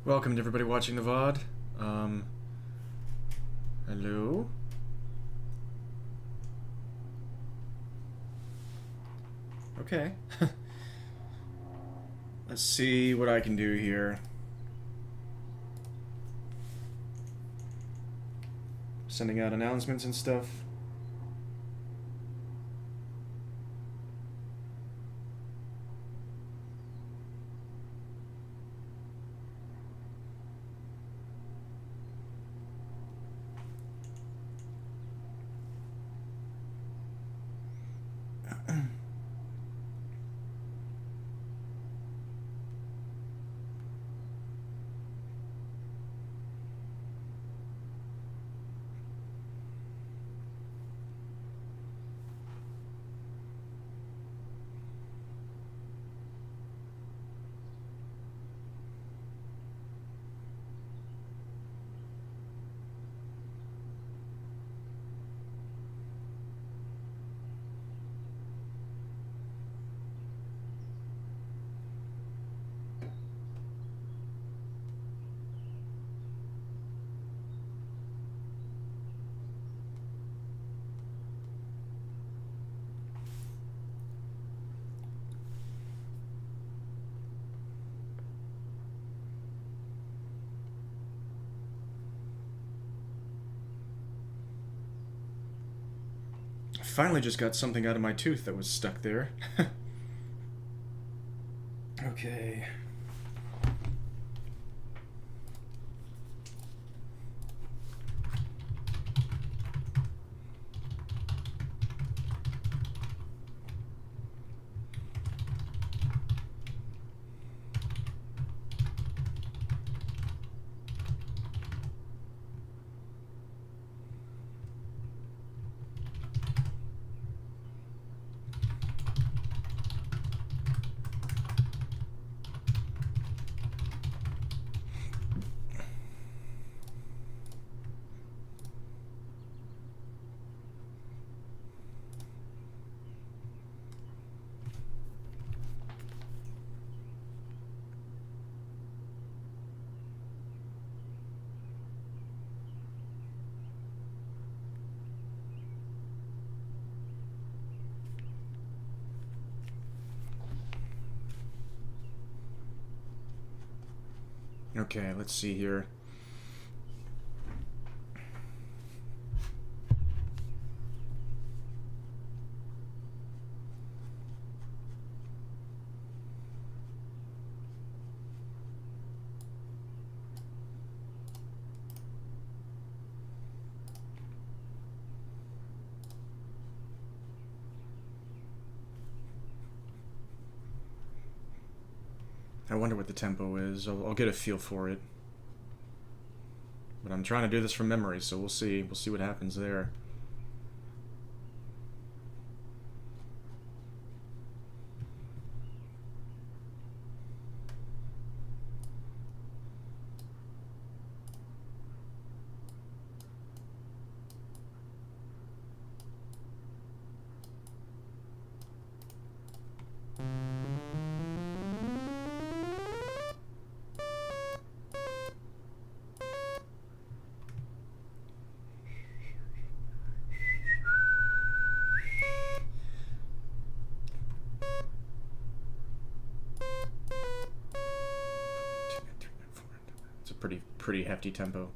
Welcome to everybody watching the VOD. Hello? Okay. Let's see what I can do here. Sending out announcements and stuff. I finally just got something out of my tooth that was stuck there. Okay. Okay, let's see here. I wonder what the tempo is. I'll get a feel for it. But I'm trying to do this from memory, so we'll see. We'll see what happens there. It's a pretty hefty tempo.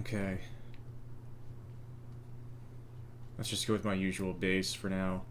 Okay. Let's just go with my usual bass for now.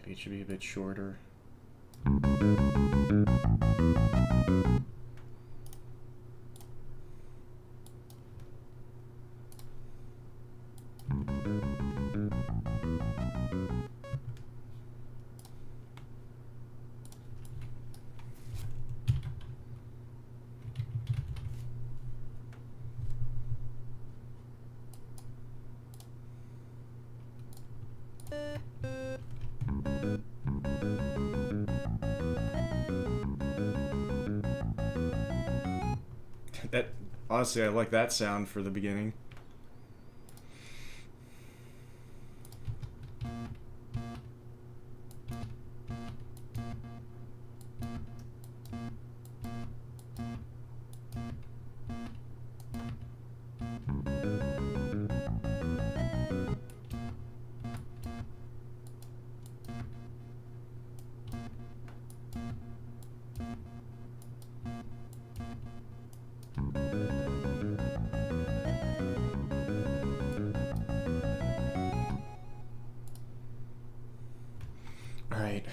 Maybe it should be a bit shorter. That, honestly, I like that sound for the beginning. Alright.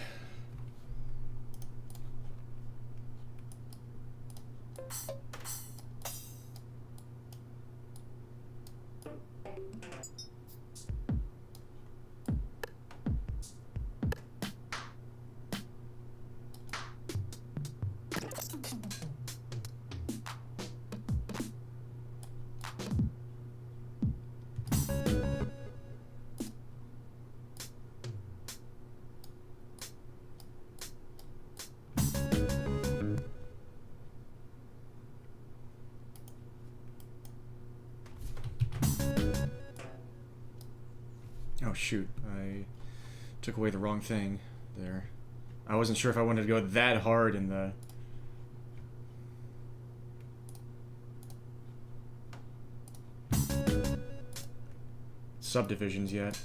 Oh shoot, I took away the wrong thing there. I wasn't sure if I wanted to go that hard in the... subdivisions yet.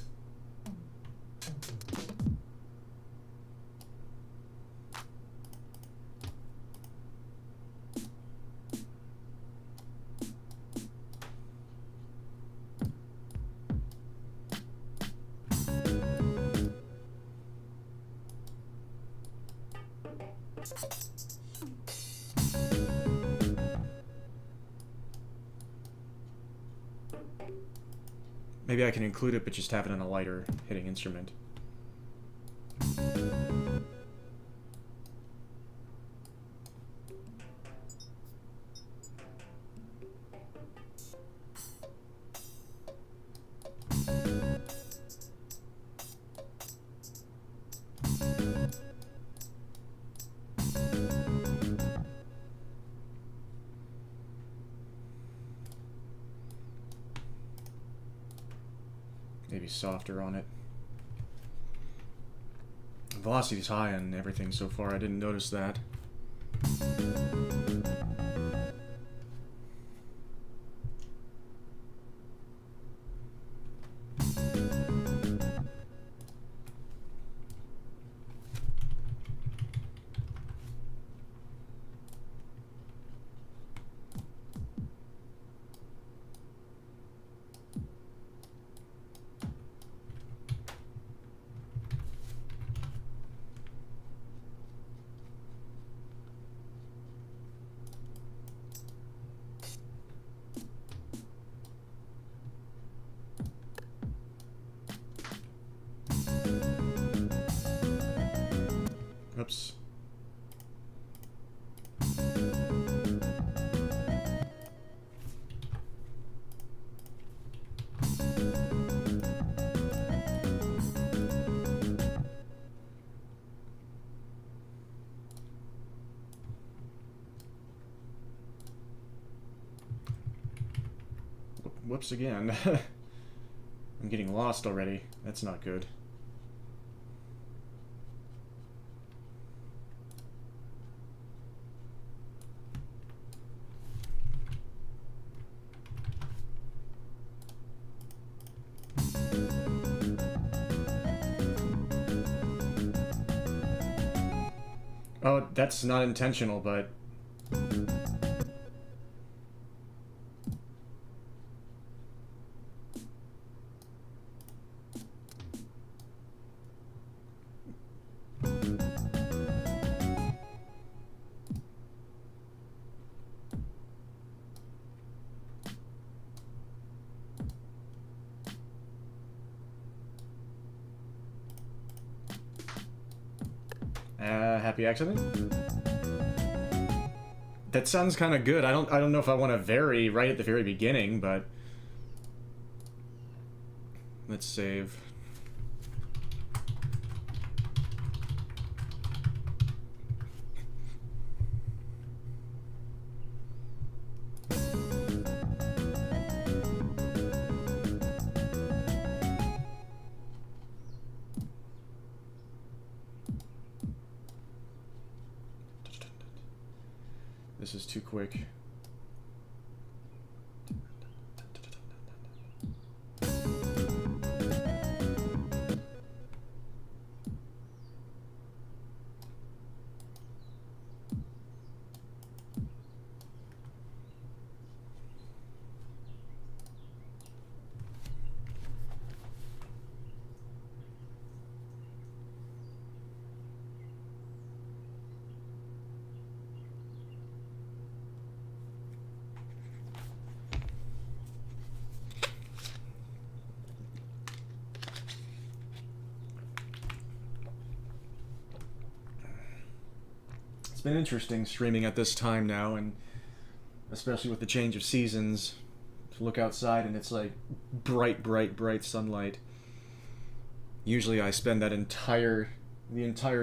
Maybe I can include it, but just have it on a lighter hitting instrument. Maybe softer on it. Velocity's high on everything so far, I didn't notice that. Oops. Whoops again. I'm getting lost already. That's not good. Oh, that's not intentional, but... happy accident? That sounds kind of good. I don't know if I want to vary right at the very beginning, but let's save. This is too quick. It's been interesting streaming at this time now, and especially with the change of seasons, to look outside and it's like bright, bright, bright sunlight. Usually I spend the entire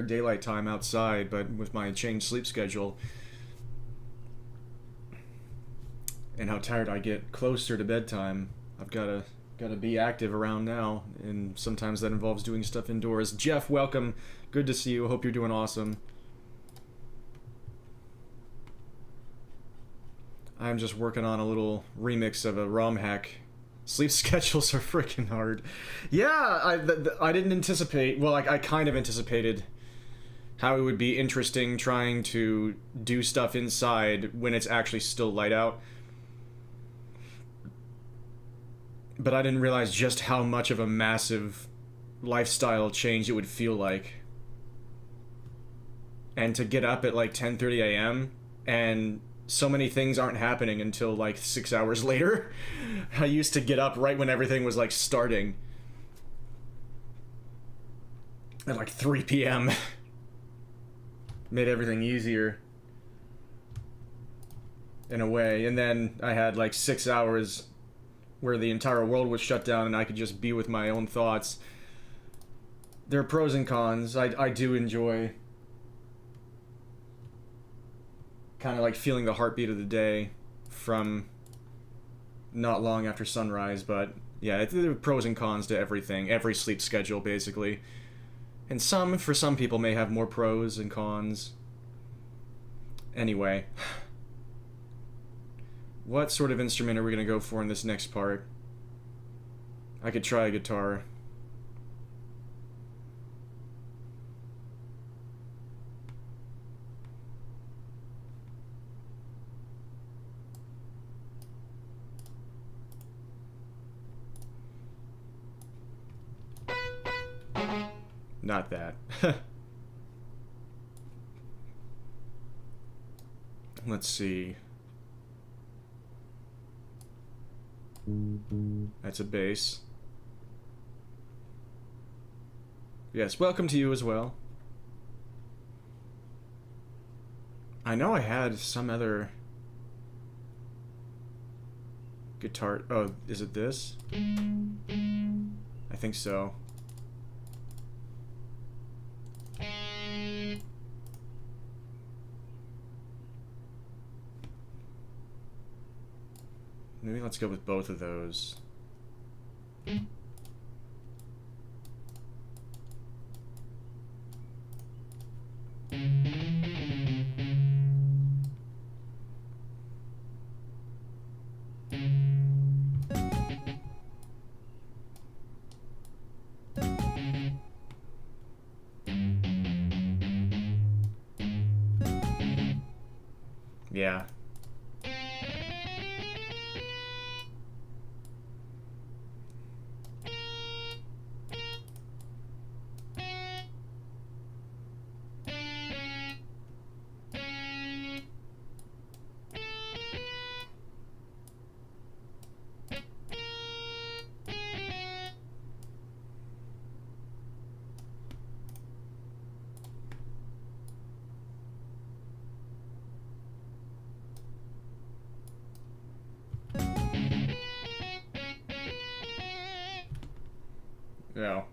daylight time outside, but with my changed sleep schedule and how tired I get closer to bedtime, I've gotta be active around now, and sometimes that involves doing stuff indoors. Jeff, welcome. Good to see you. Hope you're doing awesome. I'm just working on a little remix of a ROM hack. Sleep schedules are freaking hard. Yeah, I didn't anticipate... Well, I kind of anticipated how it would be interesting trying to do stuff inside when it's actually still light out. But I didn't realize just how much of a massive lifestyle change it would feel like. And to get up at like 10:30 a.m. and... so many things aren't happening until like 6 hours later. I used to get up right when everything was like starting. At like 3 p.m. Made everything easier. In a way. And then I had like 6 hours where the entire world was shut down and I could just be with my own thoughts. There are pros and cons. I do enjoy kind of like feeling the heartbeat of the day from not long after sunrise, but yeah, there are pros and cons to everything, every sleep schedule basically. And for some people may have more pros and cons. Anyway, what sort of instrument are we going to go for in this next part? I could try a guitar. Not that. Let's see. That's a bass. Yes, welcome to you as well. I know I had some other guitar. Oh, is it this? I think so. Maybe let's go with both of those. Yeah. No.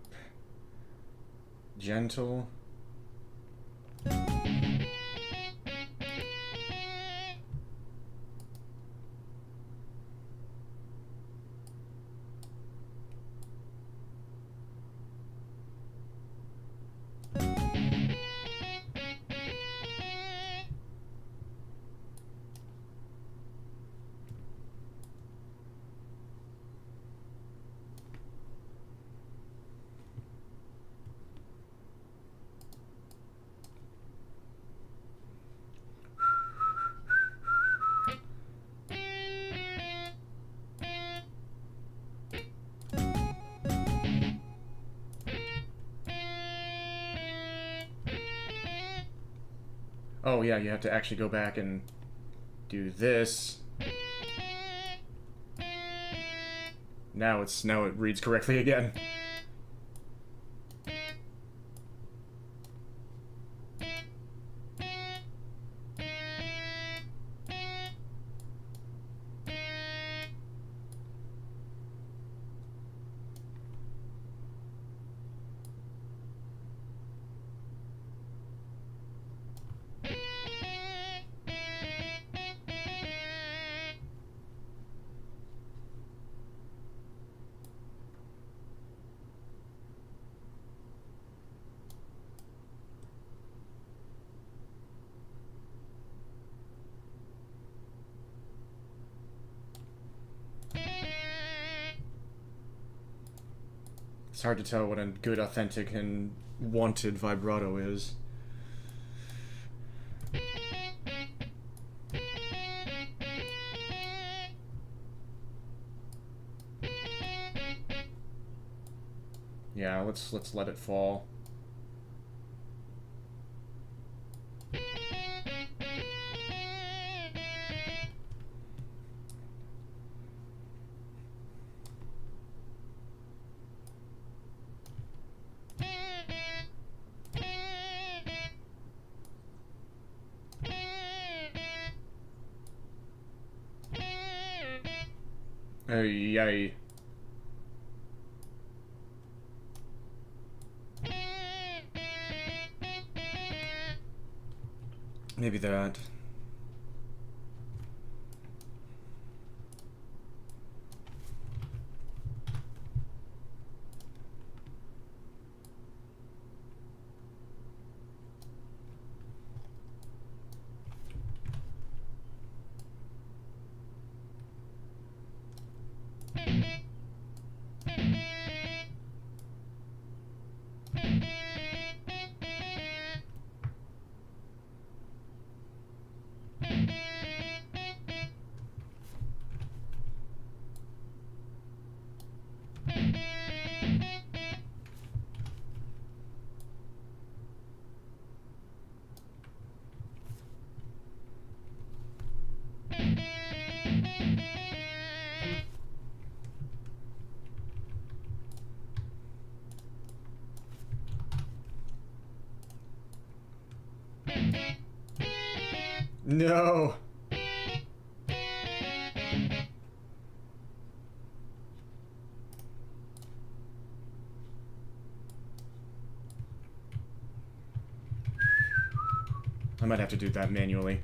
Gentle. Oh yeah, you have to actually go back and do this. Now it reads correctly again. It's hard to tell what a good, authentic, and wanted vibrato is. Yeah, let's let it fall. Yay. Maybe that. No. I might have to do that manually.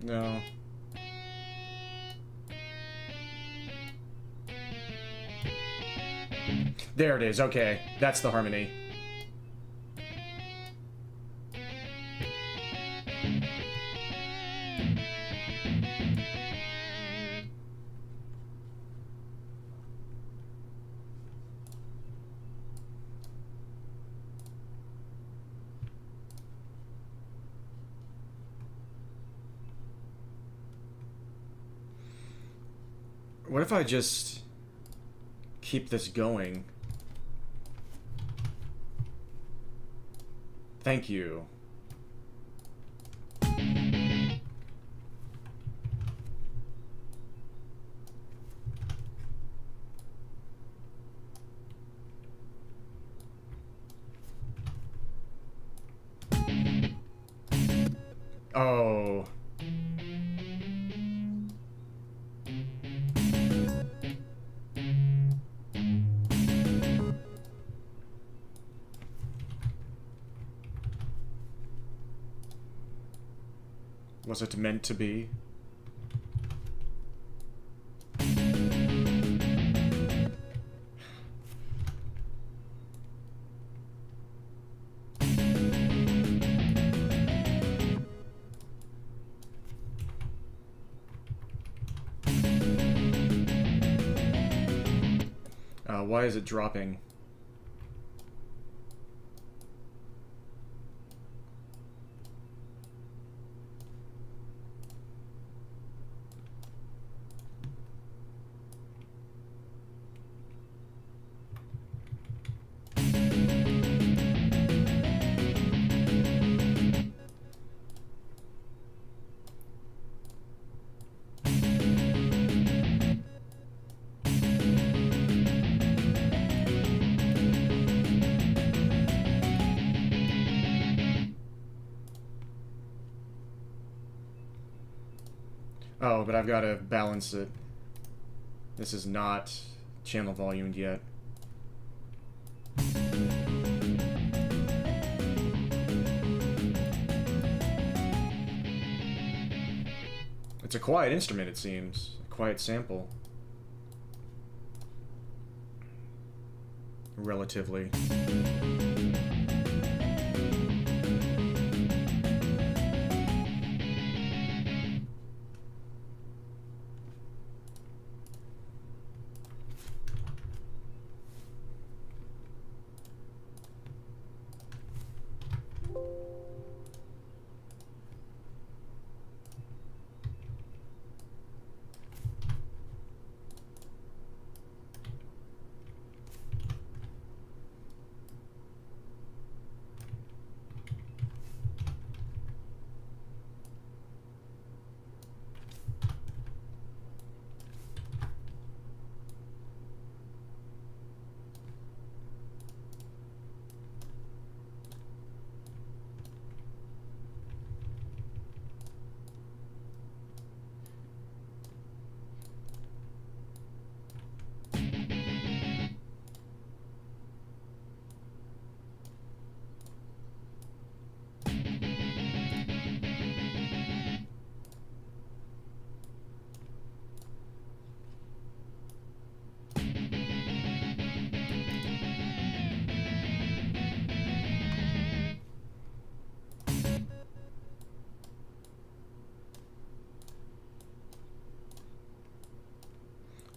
No. There it is, okay. That's the harmony. What if I just keep this going? Thank you. Oh. Was it meant to be? Why is it dropping? Oh, but I've got to balance it. This is not channel volumed yet. It's a quiet instrument, it seems. A quiet sample. Relatively.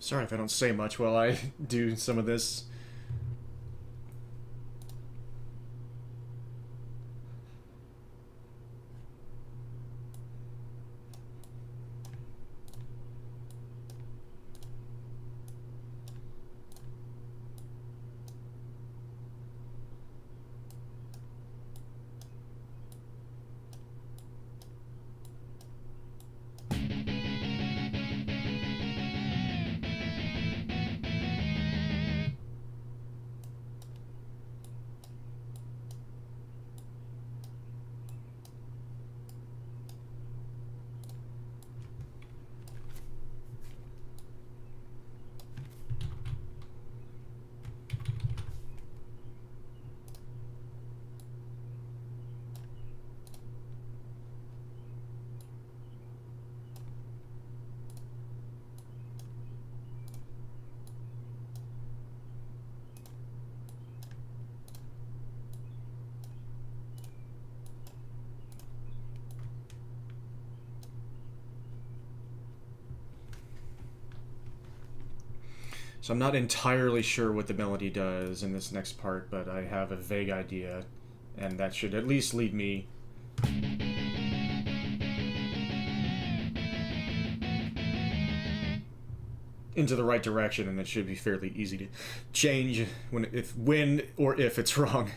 Sorry if I don't say much while I do some of this. So I'm not entirely sure what the melody does in this next part, but I have a vague idea, and that should at least lead me into the right direction, and it should be fairly easy to change when or if it's wrong.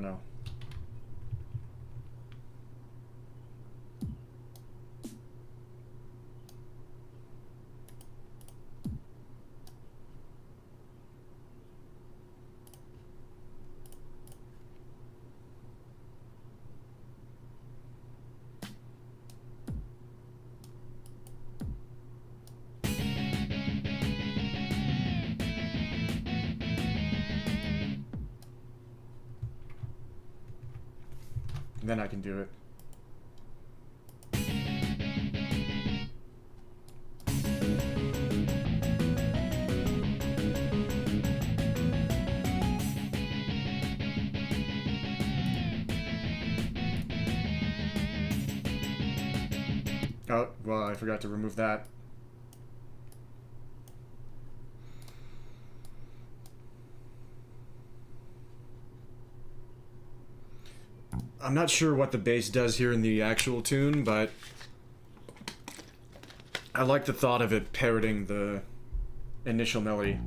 No. Then I can do it. Oh, well, I forgot to remove that. I'm not sure what the bass does here in the actual tune, but I like the thought of it parroting the initial melody.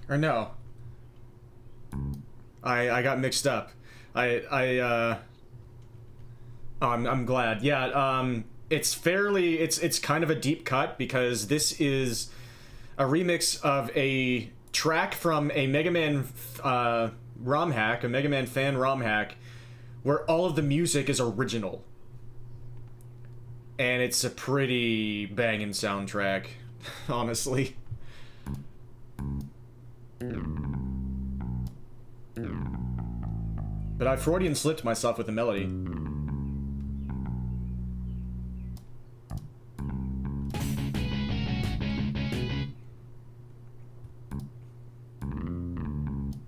Or no. I got mixed up. Oh, I'm glad. Yeah, it's kind of a deep cut because this is a remix of a track from a Mega Man ROM hack, a Mega Man fan ROM hack, where all of the music is original. And it's a pretty banging soundtrack, honestly. But I Freudian slipped myself with the melody.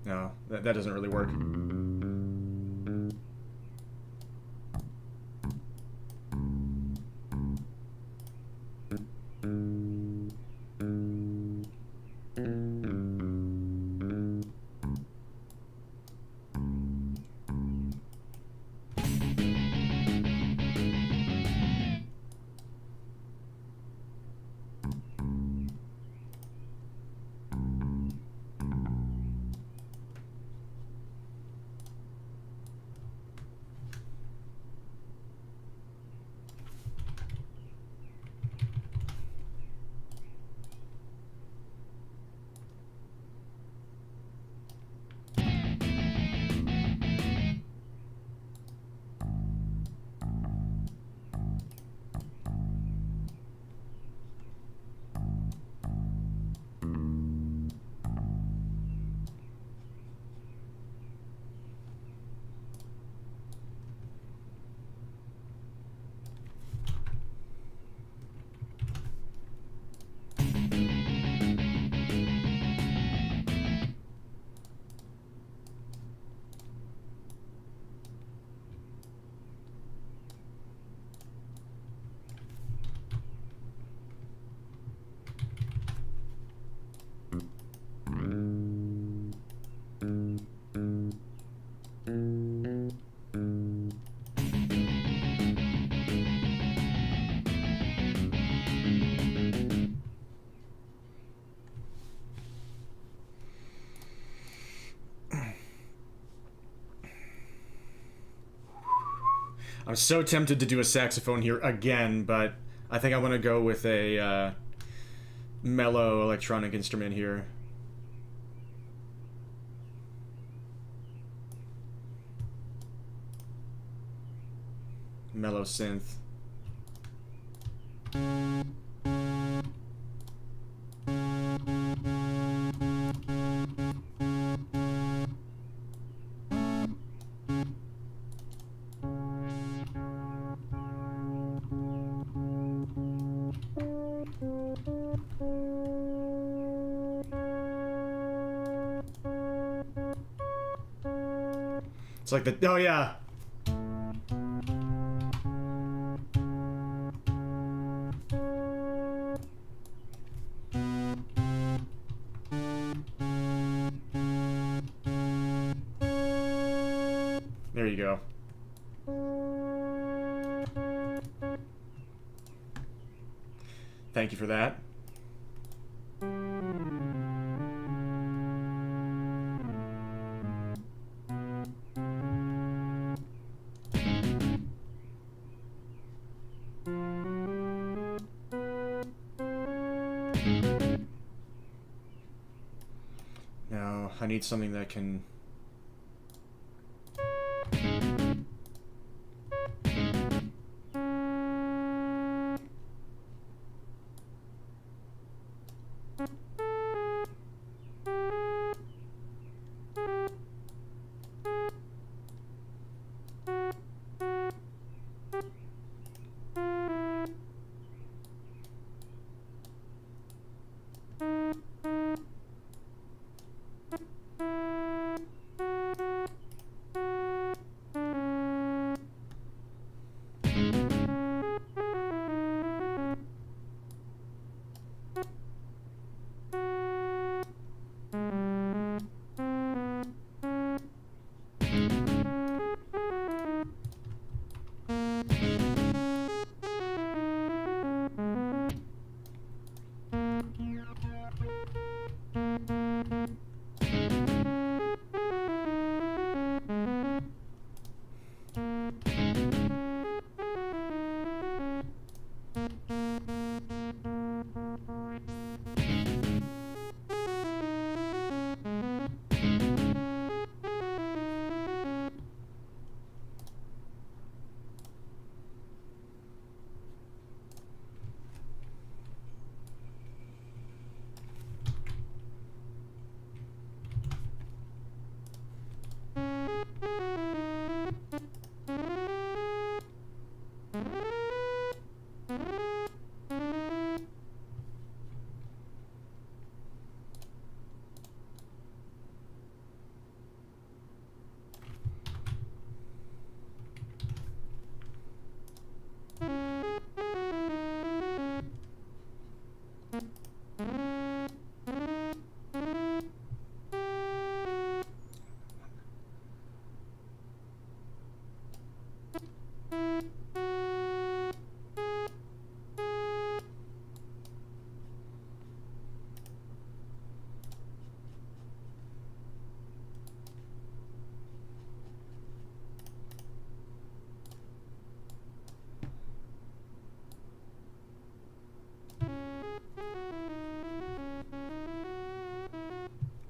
No, that doesn't really work. I'm so tempted to do a saxophone here again, but I think I want to go with a mellow electronic instrument here. Mellow synth. It's like the, oh yeah. There you go. Thank you for that. Now, I need something that can...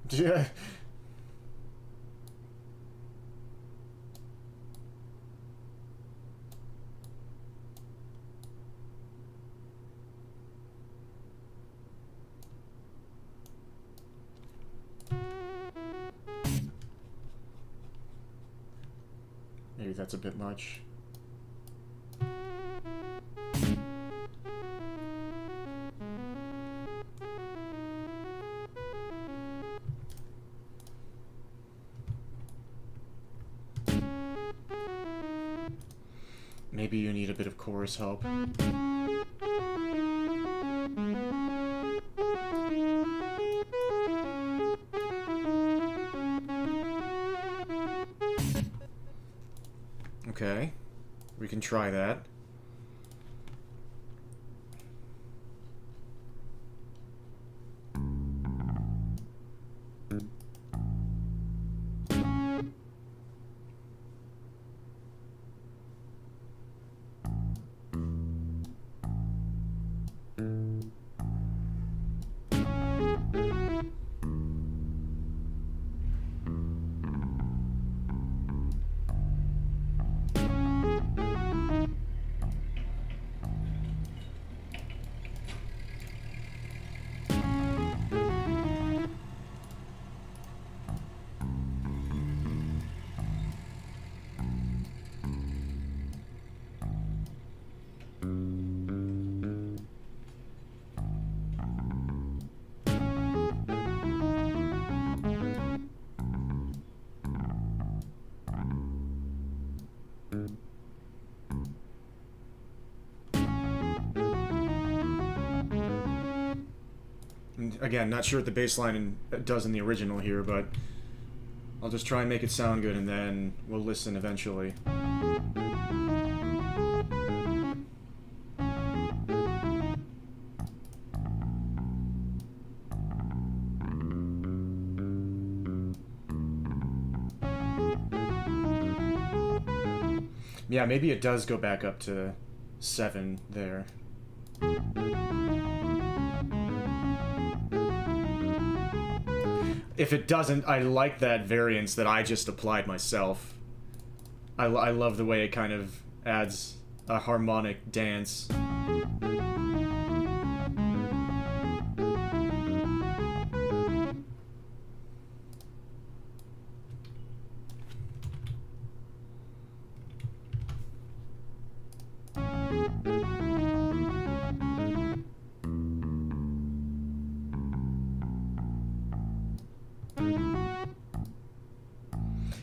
Yeah. Maybe that's a bit much. Maybe you need a bit of chorus help. Okay, we can try that. And again, not sure what the bass line does in the original here, but I'll just try and make it sound good, and then we'll listen eventually. Yeah, maybe it does go back up to 7 there. If it doesn't, I like that variance that I just applied myself. I love the way it kind of adds a harmonic dance.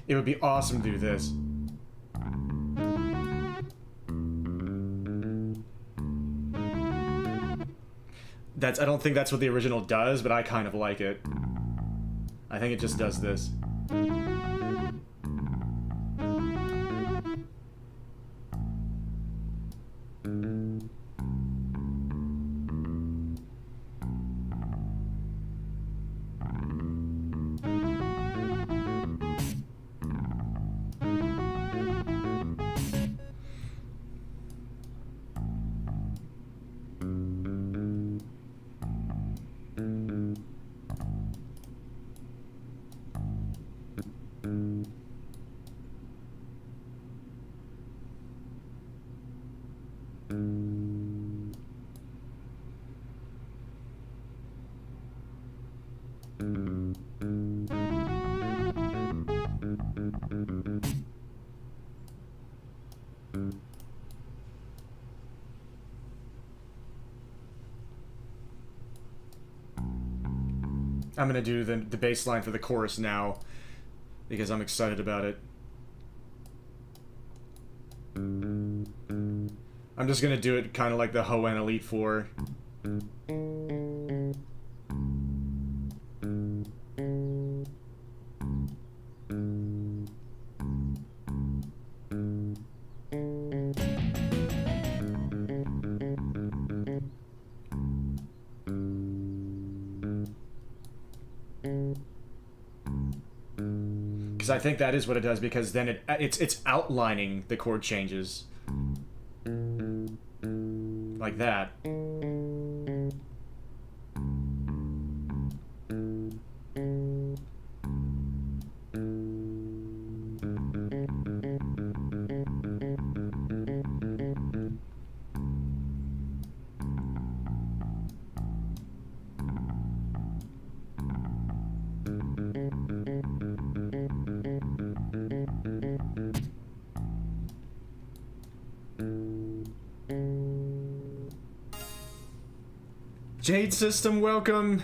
It would be awesome to do this. I don't think that's what the original does, but I kind of like it. I think it just does this. I'm gonna do the bass line for the chorus now, because I'm excited about it. I'm just gonna do it kind of like the Hoenn Elite 4. Because I think that is what it does, because then it's outlining the chord changes. Like that. Jade System, welcome.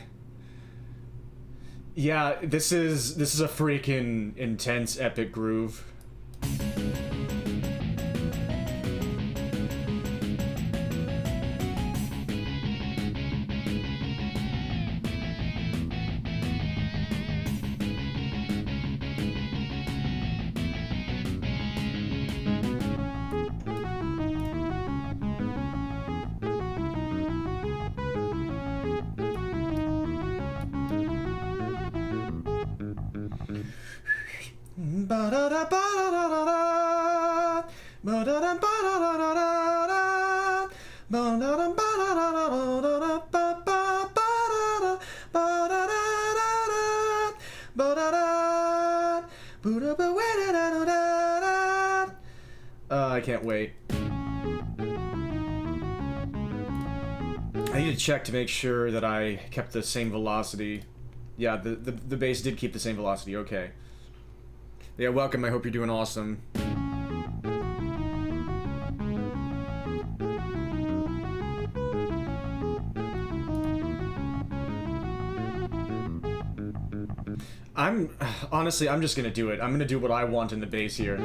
Yeah, this is a freaking intense epic groove. I can't wait. I need to check to make sure that I kept the same velocity. Yeah, the bass did keep the same velocity, okay. Yeah, welcome, I hope you're doing awesome. Honestly, I'm just gonna do it. I'm gonna do what I want in the bass here.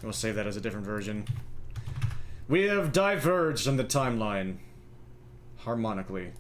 We'll save that as a different version. We have diverged on the timeline. Harmonically.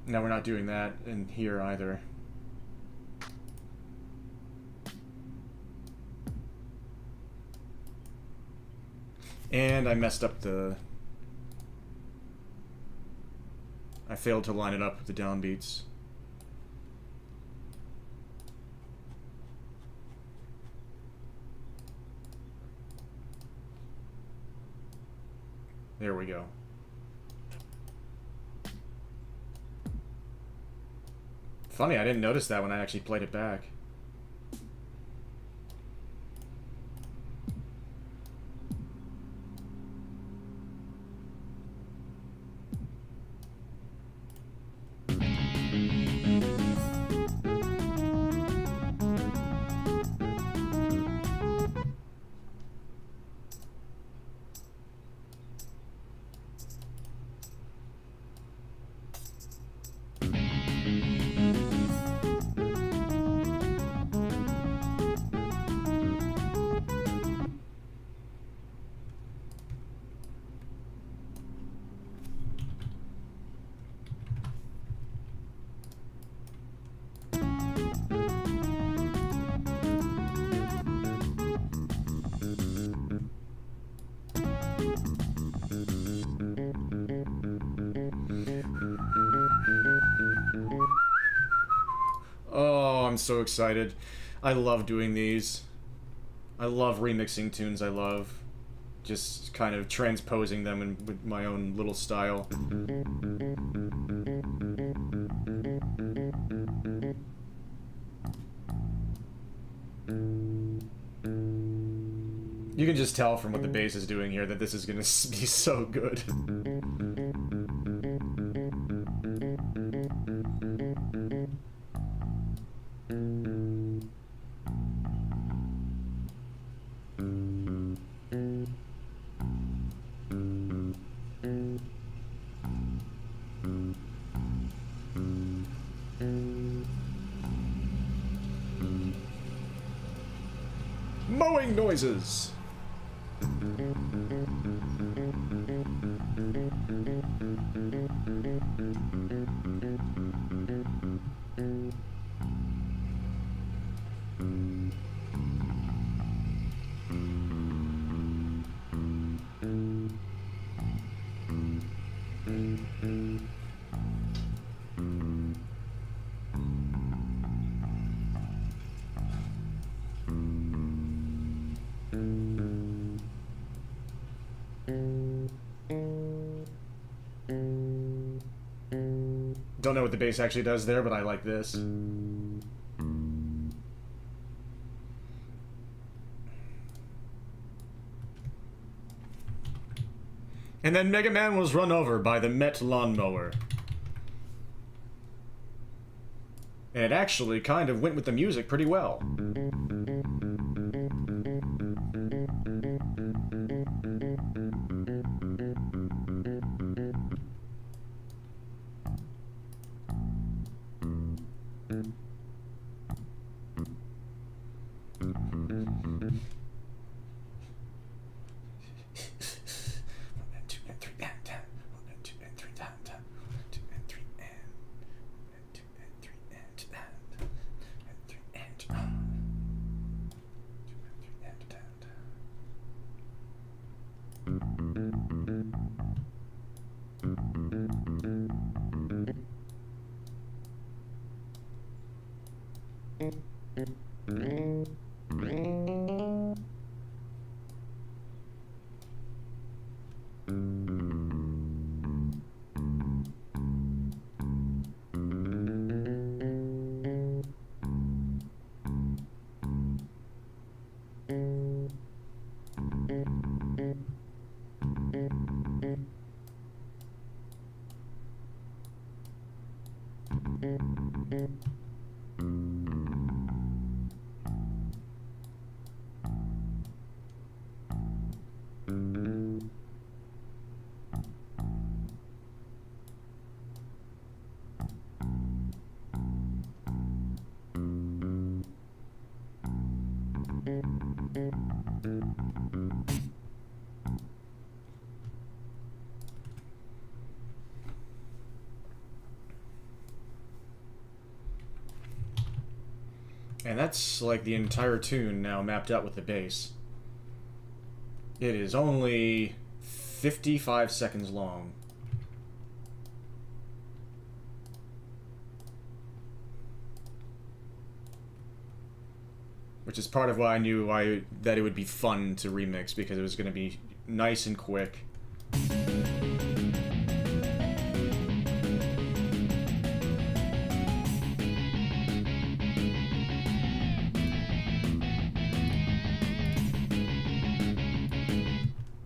No, we're not doing that in here either. And I messed up the... I failed to line it up with the downbeats. There we go. Funny, I didn't notice that when I actually played it back. Oh, I'm so excited. I love doing these. I love remixing tunes. I love just kind of transposing them in, with my own little style. You can just tell from what the bass is doing here that this is gonna be so good. boring noises. Don't know what the bass actually does there, but I like this. And then Mega Man was run over by the Met lawnmower. And it actually kind of went with the music pretty well. And that's like the entire tune now mapped out with the bass. It is only 55 seconds long. Which is part of why I knew that it would be fun to remix, because it was going to be nice and quick.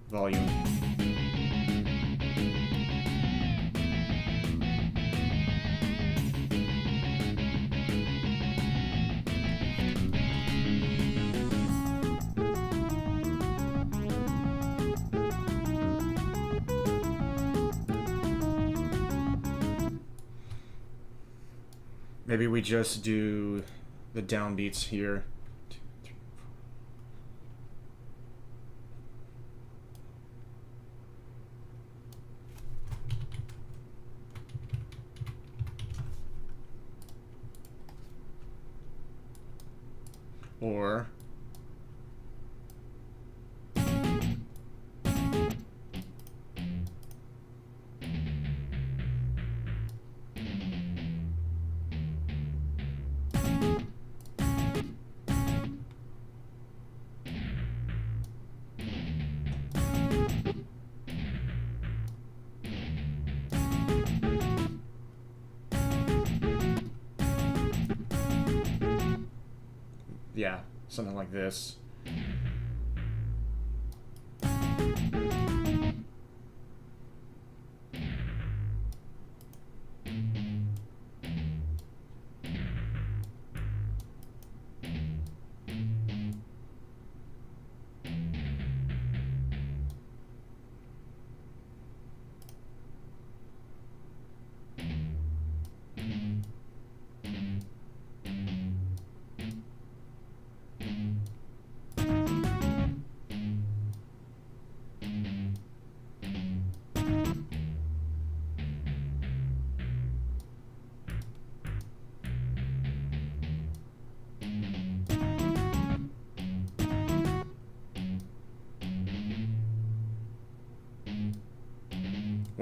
Volume. Maybe we just do the downbeats here. Or yeah, something like this.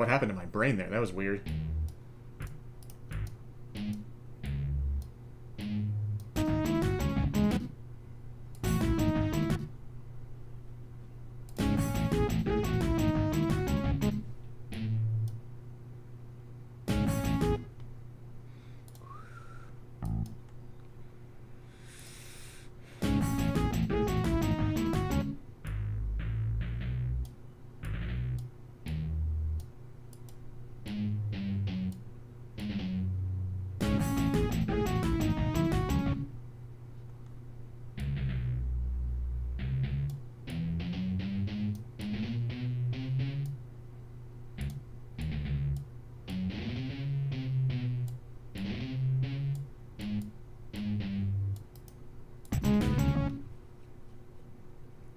What happened to my brain there? That was weird.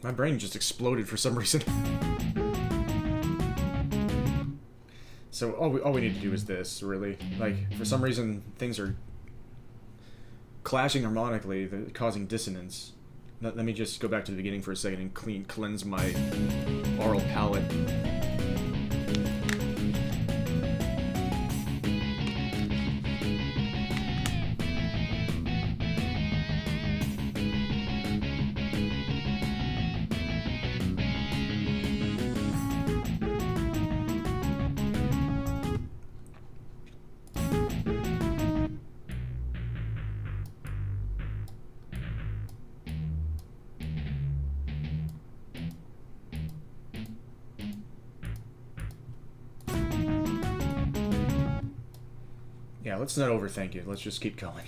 My brain just exploded for some reason. So all we need to do is this, really. Like, for some reason, things are clashing harmonically, causing dissonance. Let me just go back to the beginning for a second and cleanse my aural palate. Yeah, let's not overthink it. Let's just keep going.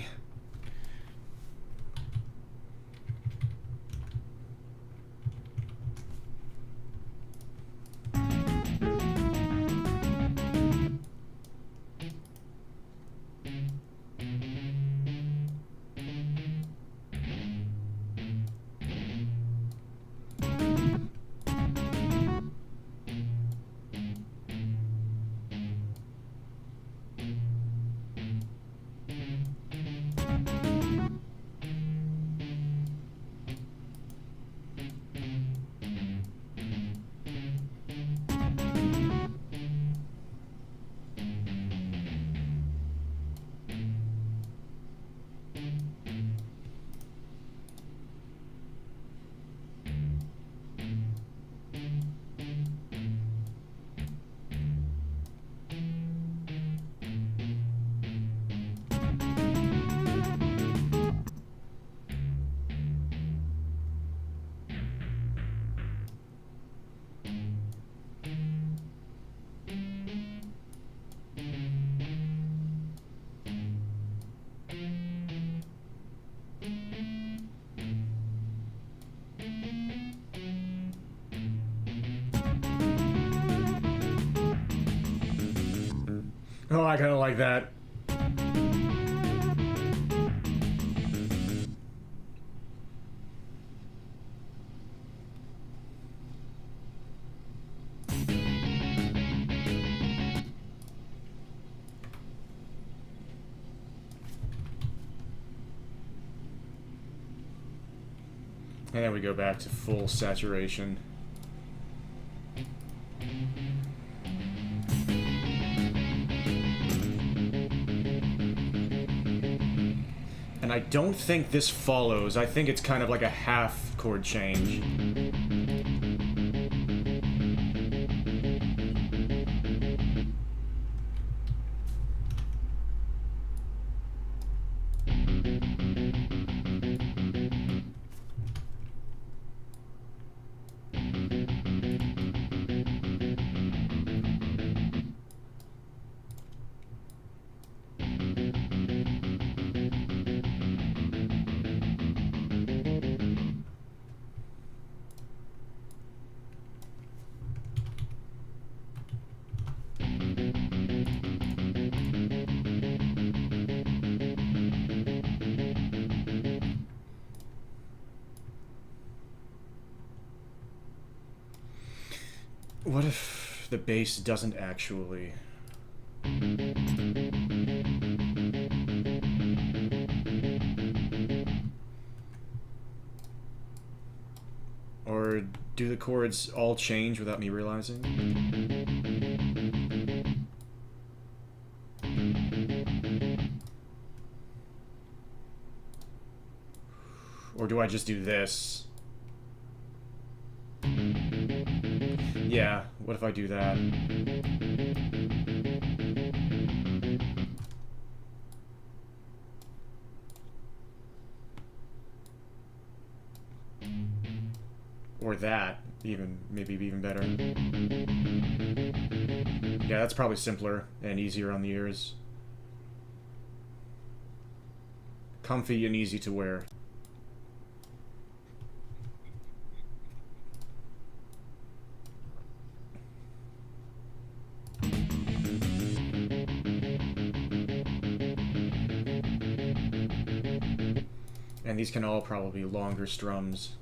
Oh, I kind of like that. And then we go back to full saturation. And I don't think this follows. I think it's kind of like a half chord change. What if the bass doesn't actually... Or do the chords all change without me realizing? Or do I just do this? Yeah, what if I do that? Or that, maybe even better. Yeah, that's probably simpler and easier on the ears. Comfy and easy to wear. And these can all probably be longer strums.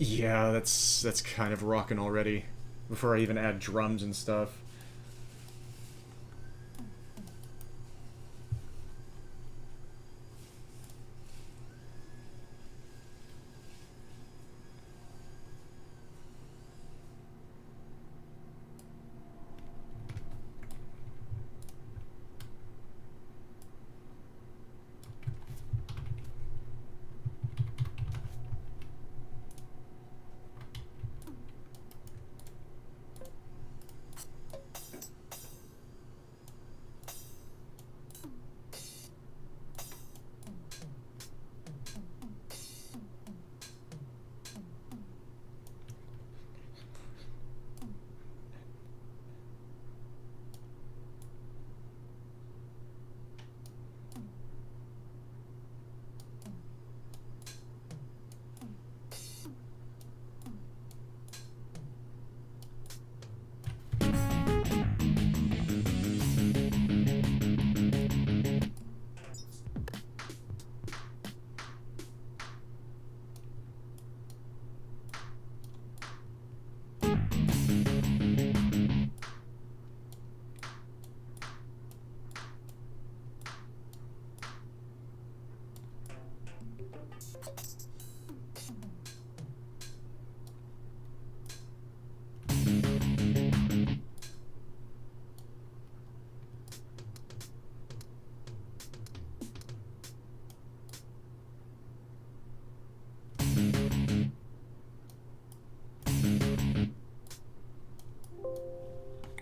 Yeah, that's kind of rocking already. Before I even add drums and stuff.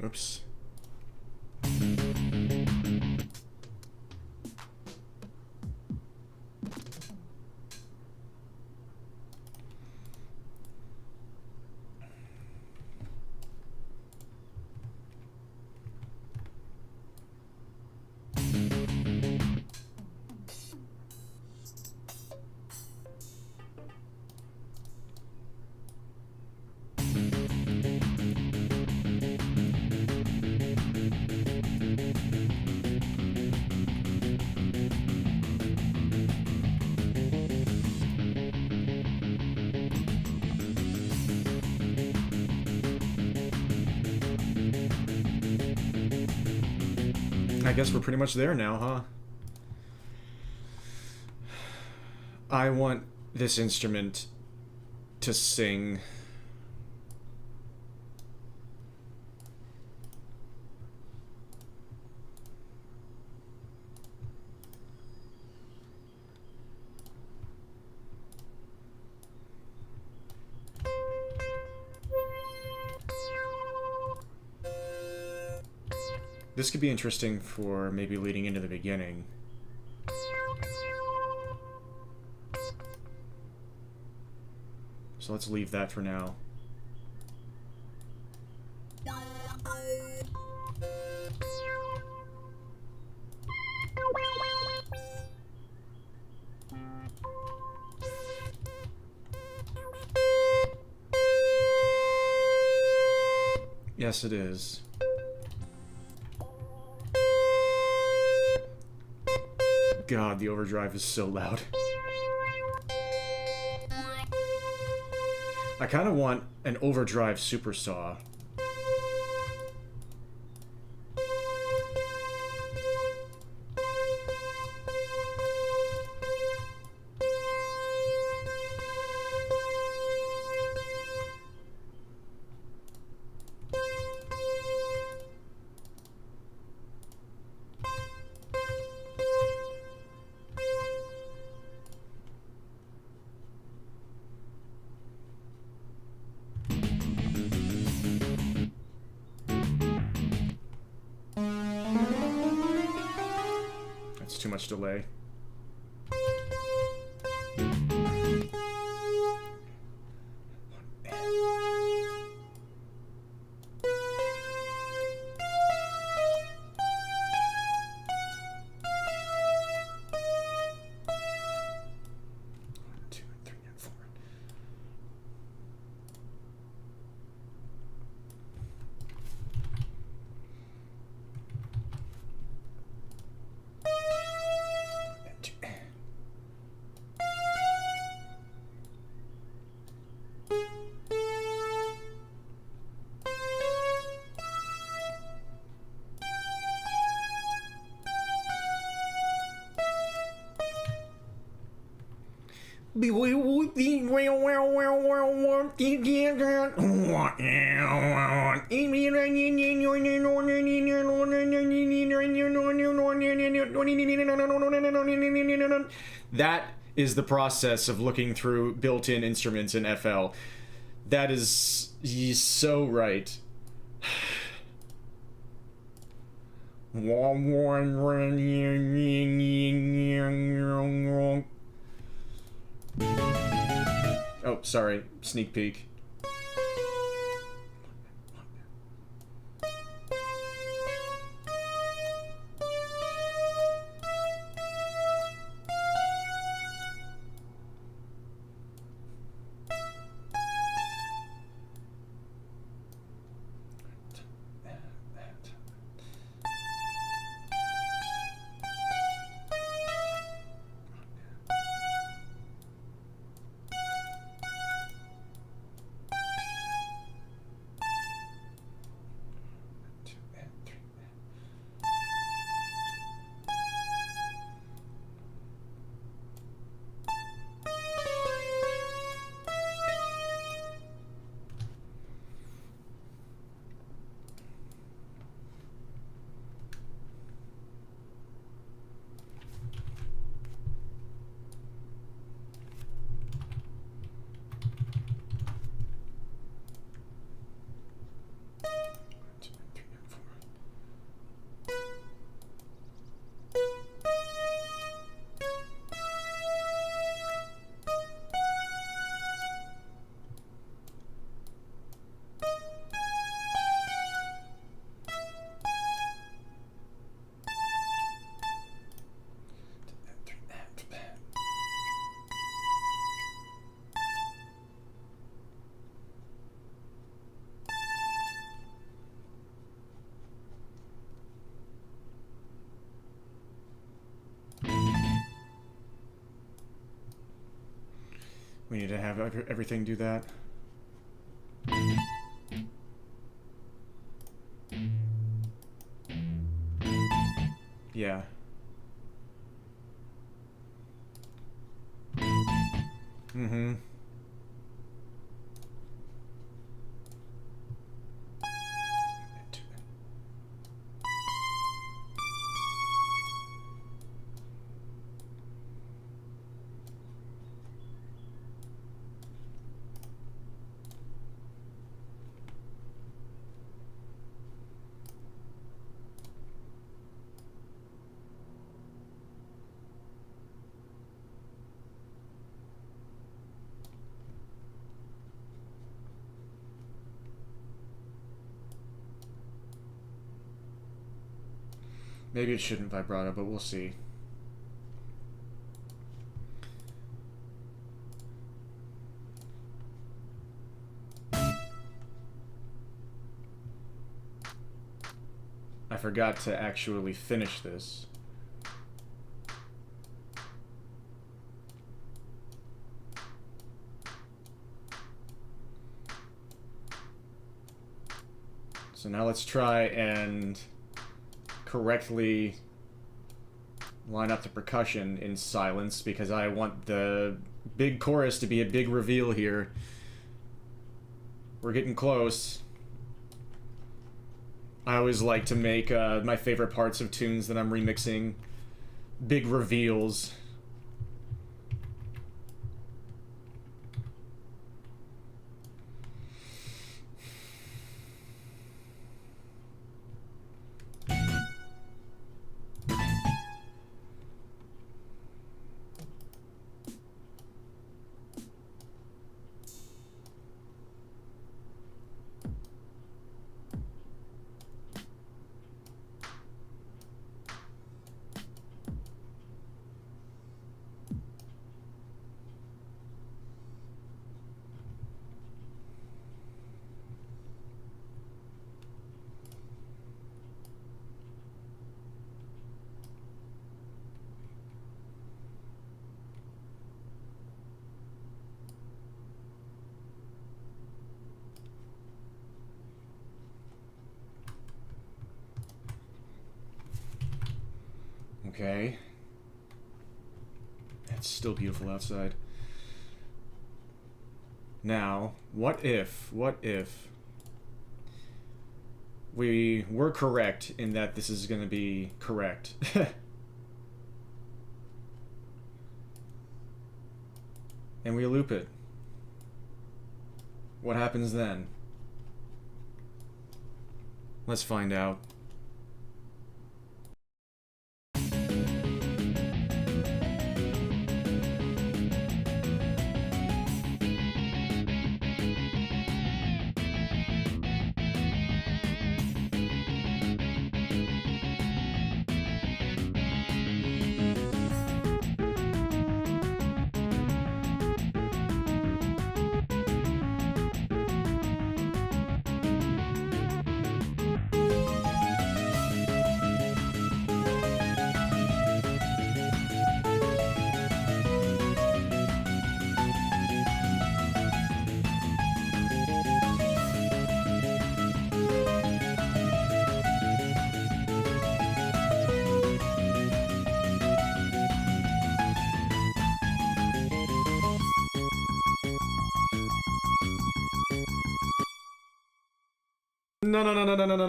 Oops. I guess we're pretty much there now, huh? I want this instrument to sing. This could be interesting for maybe leading into the beginning. So let's leave that for now. Yes, it is. God, the overdrive is so loud. I kind of want an overdrive super saw. Too much delay. That is the process of looking through built-in instruments in FL. That is so right. Oh, sorry. Sneak peek. We need to have everything do that. Yeah. Mm-hmm. Maybe it shouldn't vibrato, but we'll see. I forgot to actually finish this. So now let's try and correctly line up the percussion in silence, because I want the big chorus to be a big reveal here. We're getting close. I always like to make my favorite parts of tunes that I'm remixing big reveals. Okay. It's still beautiful outside. Now, what if we were correct in that this is going to be correct? And we loop it. What happens then? Let's find out.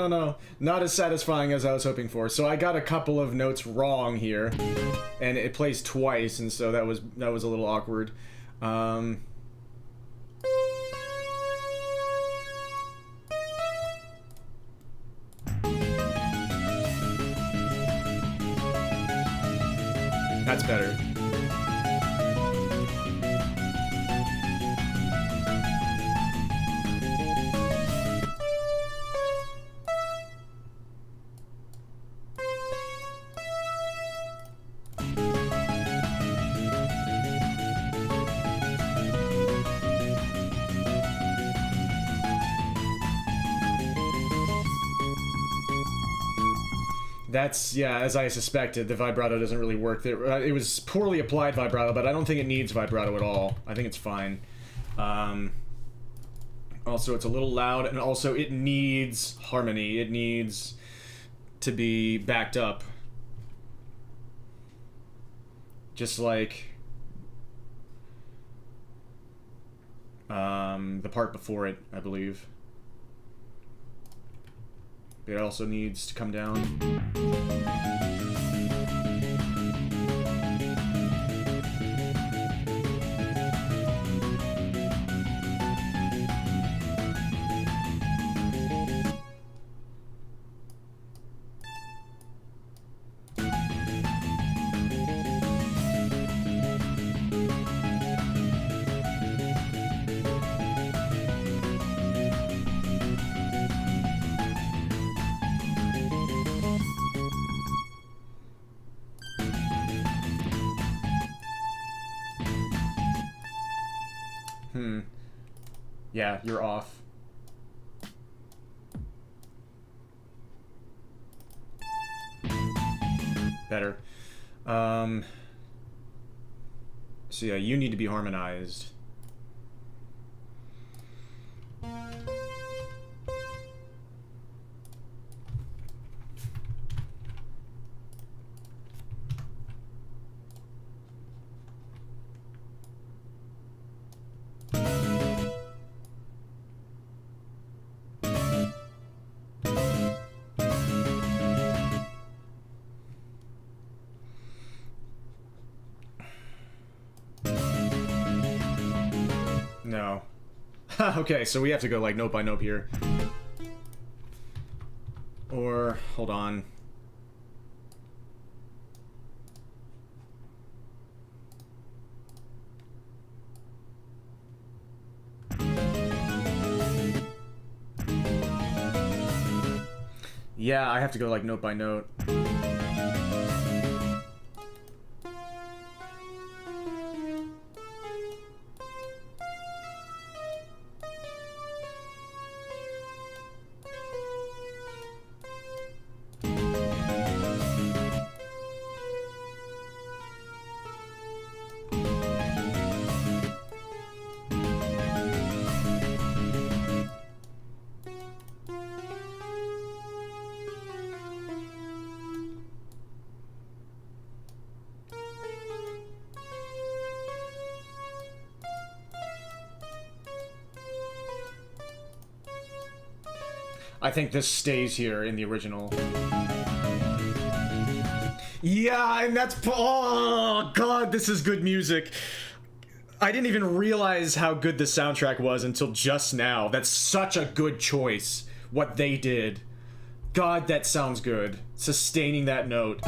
No. Not as satisfying as I was hoping for. So I got a couple of notes wrong here, and it plays twice, and so that was a little awkward. That's better. That's, yeah, as I suspected, the vibrato doesn't really work there. It was poorly applied vibrato, but I don't think it needs vibrato at all. I think it's fine. Also, it's a little loud, and also it needs harmony. It needs to be backed up. Just like the part before it, I believe. But it also needs to come down. Yeah, you're off. Better. So yeah, you need to be harmonized. No. Okay, so we have to go like note by note here. Or, hold on. Yeah, I have to go like note by note. I think this stays here in the original. Yeah, and that's... Oh, God, this is good music. I didn't even realize how good the soundtrack was until just now. That's such a good choice, what they did. God, that sounds good. Sustaining that note.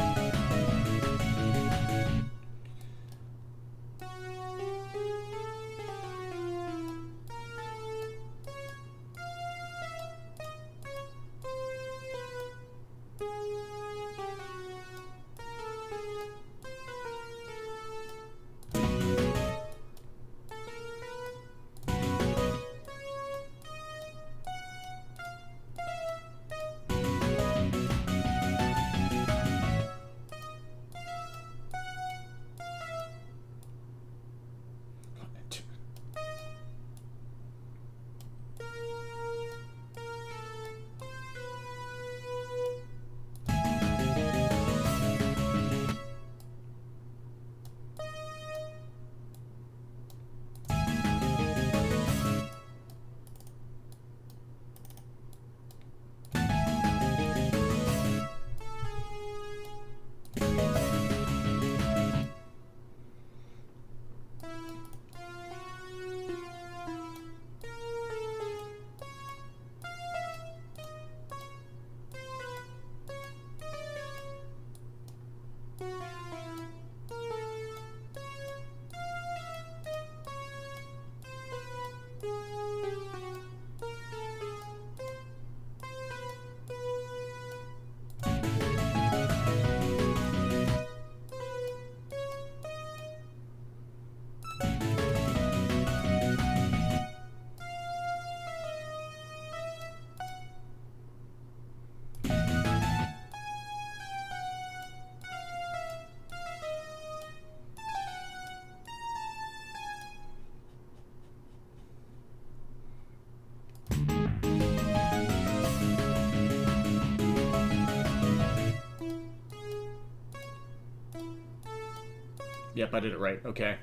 Yep, I did it right. Okay.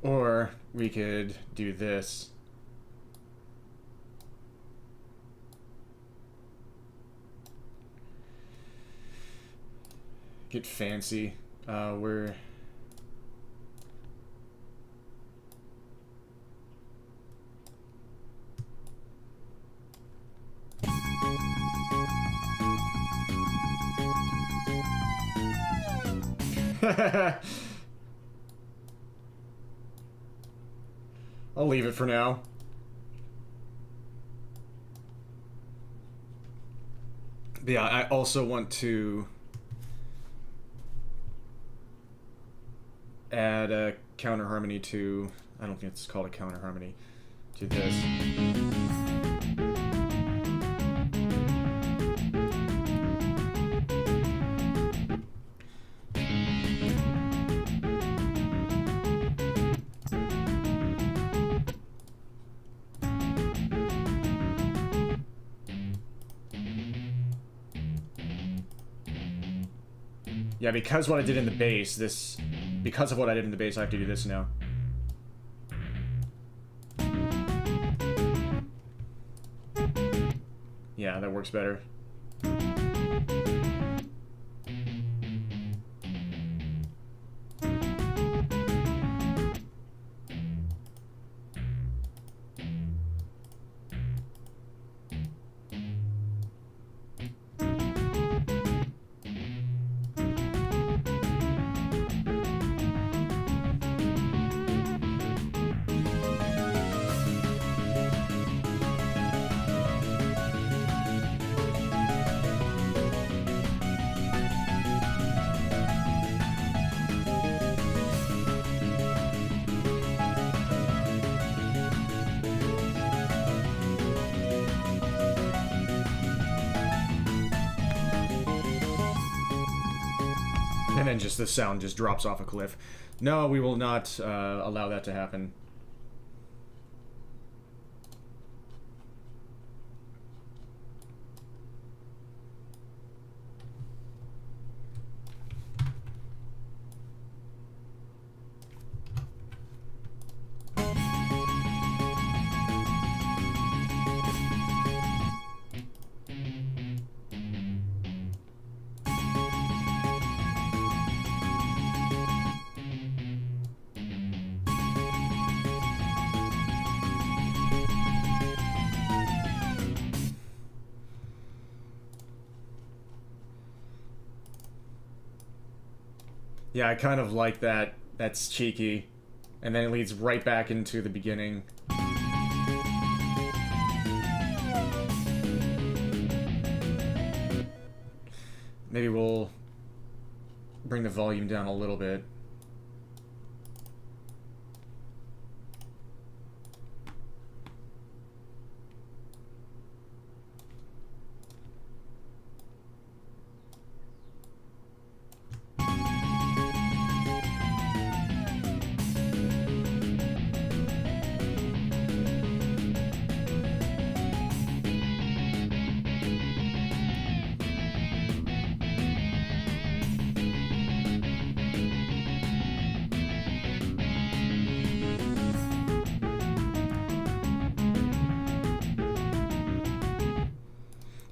Or we could do this. Get fancy. We're... I'll leave it for now. But yeah, I also want to add a counter harmony to... I don't think it's called a counter harmony. To this. Yeah, because what I did in the bass, because of what I did in the bass, I have to do this now. Yeah, that works better. And then just the sound just drops off a cliff. No, we will not allow that to happen. Yeah, I kind of like that. That's cheeky. And then it leads right back into the beginning. Maybe we'll bring the volume down a little bit.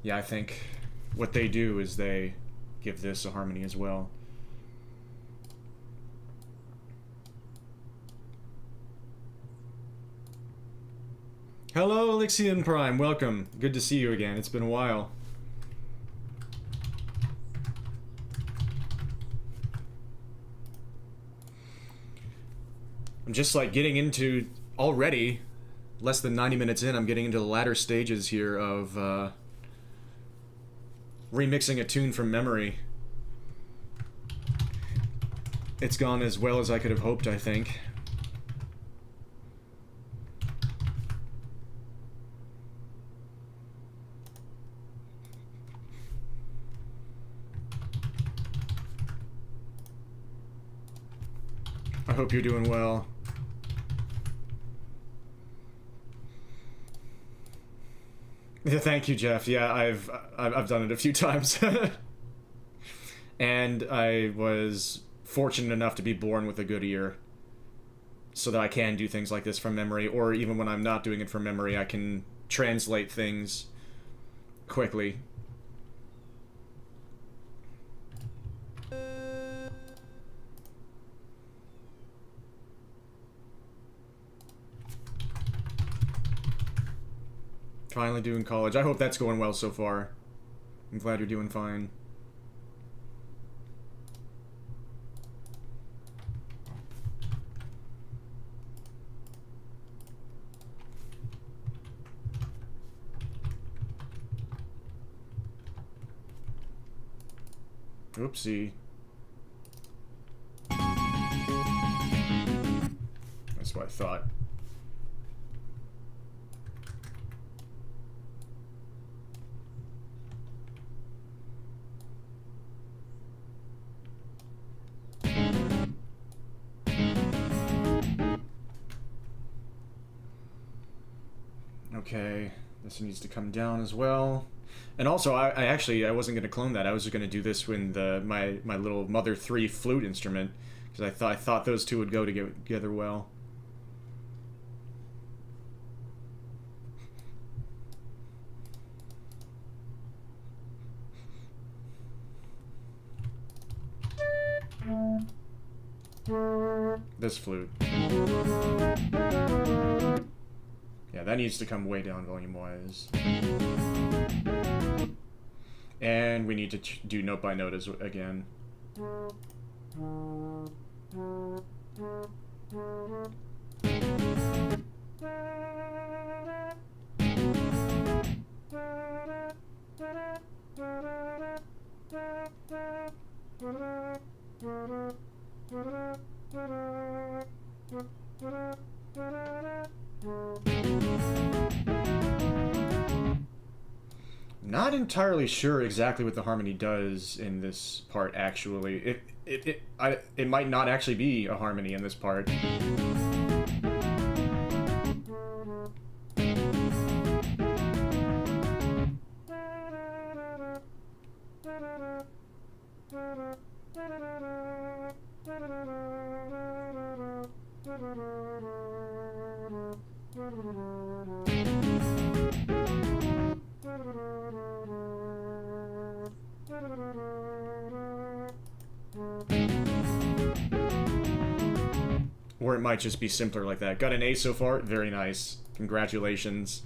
Yeah, I think what they do is they give this a harmony as well. Hello, Elixion Prime. Welcome. Good to see you again. It's been a while. I'm just like getting into already less than 90 minutes in. I'm getting into the latter stages here of remixing a tune from memory. It's gone as well as I could have hoped, I think. I hope you're doing well. Yeah, thank you, Jeff. Yeah, I've done it a few times. And I was fortunate enough to be born with a good ear, so that I can do things like this from memory, or even when I'm not doing it from memory, I can translate things quickly. Finally doing college. I hope that's going well so far. I'm glad you're doing fine. Oopsie. That's what I thought. Okay, this needs to come down as well. And also, I actually wasn't going to clone that. I was going to do this with my little Mother 3 flute instrument, because I thought those two would go together well. This flute. Yeah, that needs to come way down volume-wise. And we need to do note by note again. Not entirely sure exactly what the harmony does in this part, actually. It might not actually be a harmony in this part. Or it might just be simpler like that. Got an A so far? Very nice. Congratulations.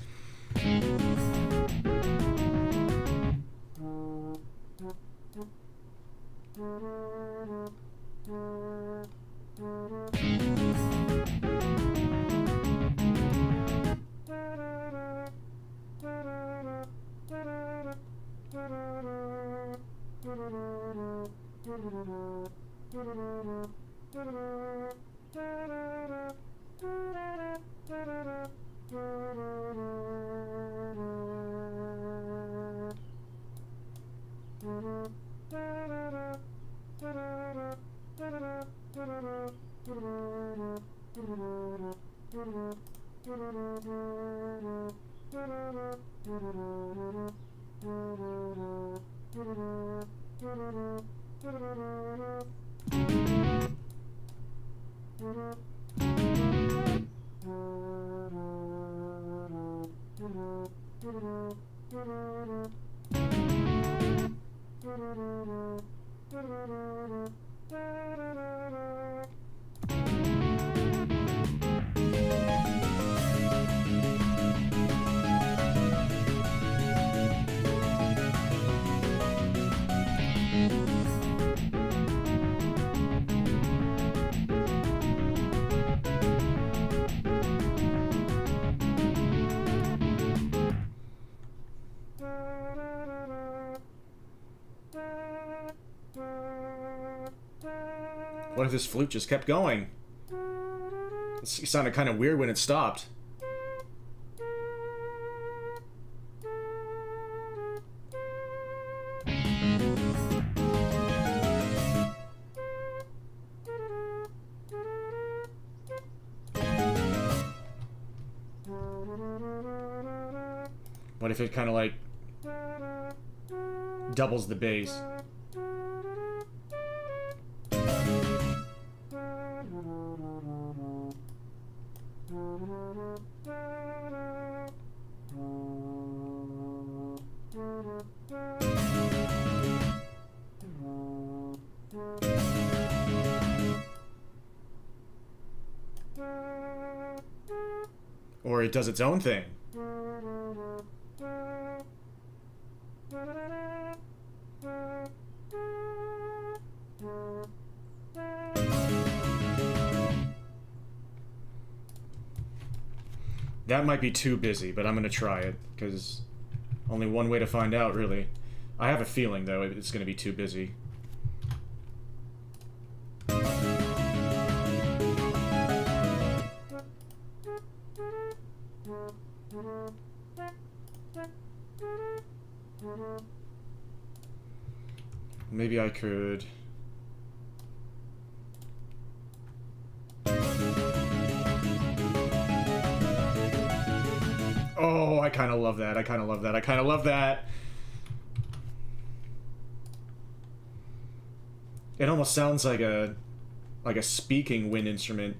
What if this flute just kept going? It sounded kind of weird when it stopped. What if it kind of like doubles the bass? Or it does its own thing. That might be too busy, but I'm gonna try it, because only one way to find out, really. I have a feeling, though, it's gonna be too busy. Maybe I could... Oh, I kind of love that. I kind of love that. I kind of love that. It almost sounds like a speaking wind instrument.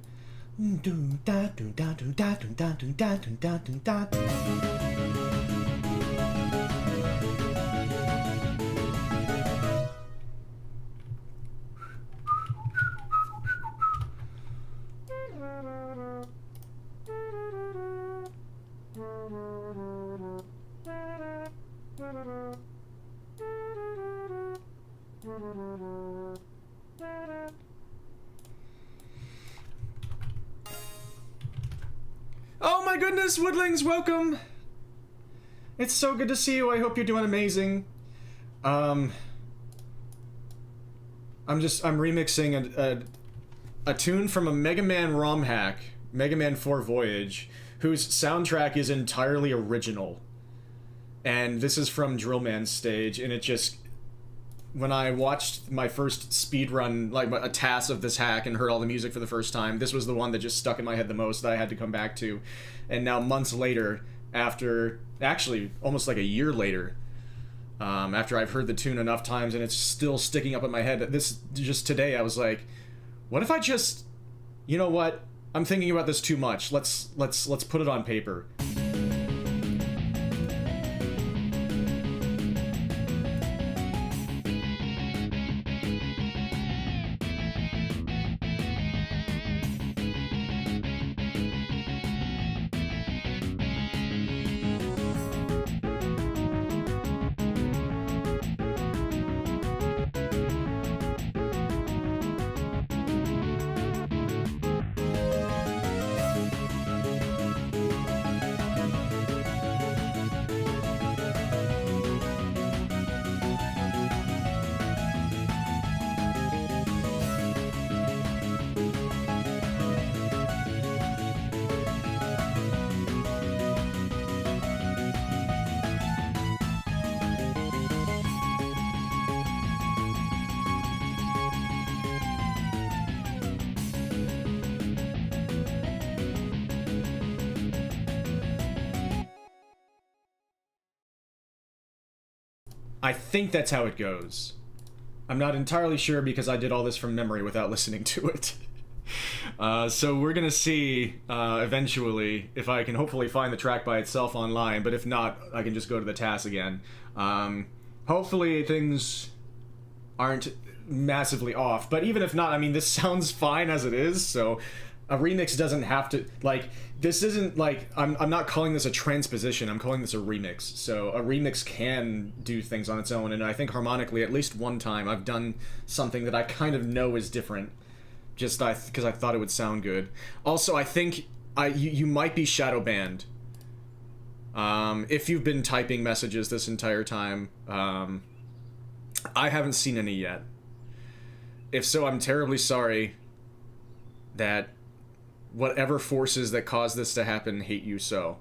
Oh my goodness, Woodlings, welcome! It's so good to see you. I hope you're doing amazing. I'm remixing a tune from a Mega Man ROM hack, Mega Man 4 Voyage, whose soundtrack is entirely original. And this is from Drillman's stage, and it just... When I watched my first speedrun, like a task of this hack, and heard all the music for the first time, this was the one that just stuck in my head the most, that I had to come back to. And now months later, after... Actually, almost like a year later, after I've heard the tune enough times and it's still sticking up in my head, this... Just today, I was like, what if I just... You know what? I'm thinking about this too much. Let's put it on paper. I think that's how it goes. I'm not entirely sure because I did all this from memory without listening to it. So we're gonna see eventually if I can hopefully find the track by itself online, but if not, I can just go to the task again. Hopefully things aren't massively off, but even if not, I mean, this sounds fine as it is, so a remix doesn't have to, like, this isn't like, I'm not calling this a transposition, I'm calling this a remix. So a remix can do things on its own, and I think harmonically, at least one time, I've done something that I kind of know is different, just because I thought it would sound good. Also, I think you might be shadow banned. If you've been typing messages this entire time, I haven't seen any yet. If so, I'm terribly sorry that whatever forces that caused this to happen hate you so.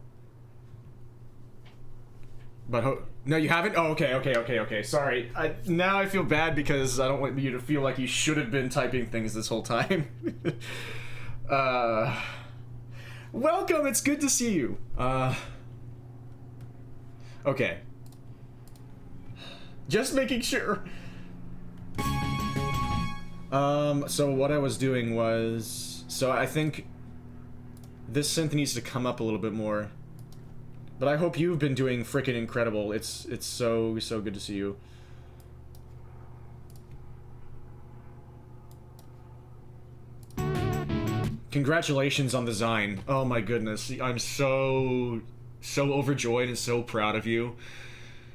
But no, you haven't? Oh, okay. Sorry. Now I feel bad because I don't want you to feel like you should have been typing things this whole time. Welcome, it's good to see you. Okay. Just making sure. So what I was doing was... So I think this synth needs to come up a little bit more. But I hope you've been doing frickin' incredible. It's so good to see you. Congratulations on the Zine. Oh my goodness. I'm so overjoyed and so proud of you.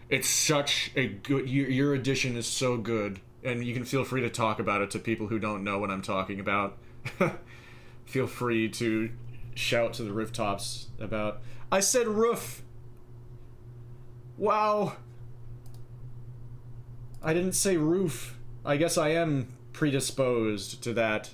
It's such a good... Your edition is so good. And you can feel free to talk about it to people who don't know what I'm talking about. Feel free to shout to the rooftops about... I said roof! Wow! I didn't say roof. I guess I am predisposed to that.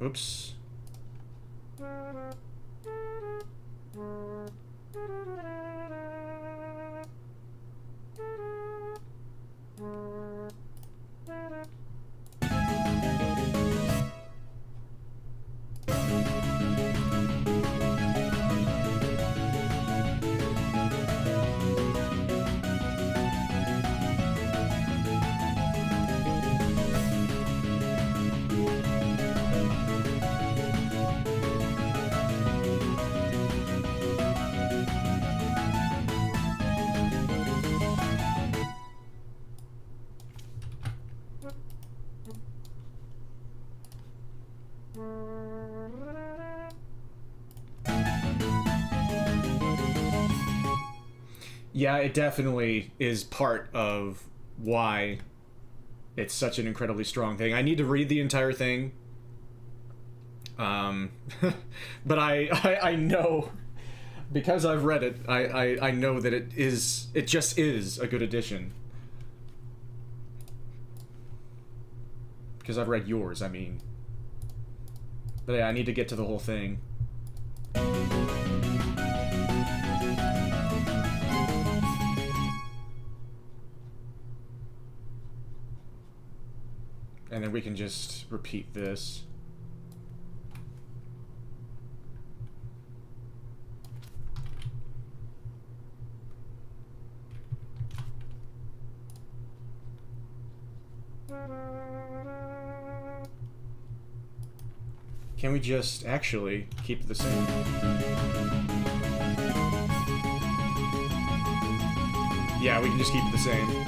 Oops. Yeah, it definitely is part of why it's such an incredibly strong thing. I need to read the entire thing. But I know, because I've read it, I know that it just is a good addition. Because I've read yours, I mean. But yeah, I need to get to the whole thing. And then we can just repeat this. Can we just actually keep it the same? Yeah, we can just keep it the same.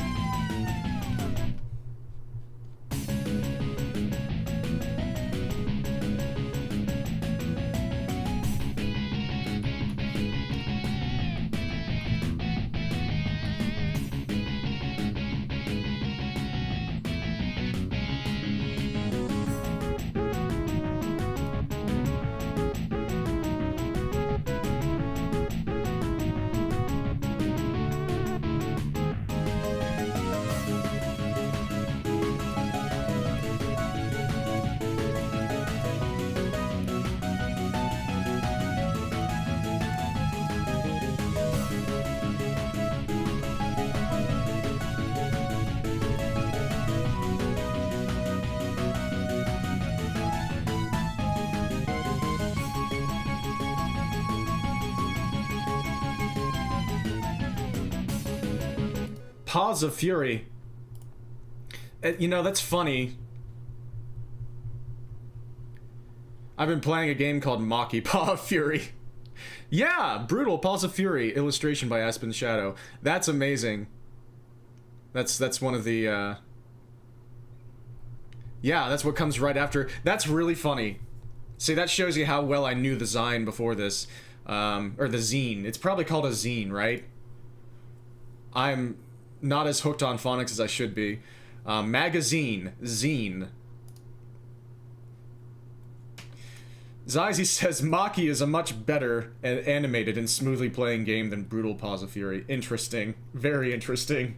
Paws of Fury. You know, that's funny. I've been playing a game called Maki Paw of Fury. Yeah, brutal. Paws of Fury. Illustration by Aspen Shadow. That's amazing. That's one of the, Yeah, that's what comes right after. That's really funny. See, that shows you how well I knew the Zine before this. Or the zine. It's probably called a zine, right? I'm not as hooked on phonics as I should be. Magazine. Zine. Zyzy says Maki is a much better animated and smoothly playing game than Brutal Paws of Fury. Interesting. Very interesting.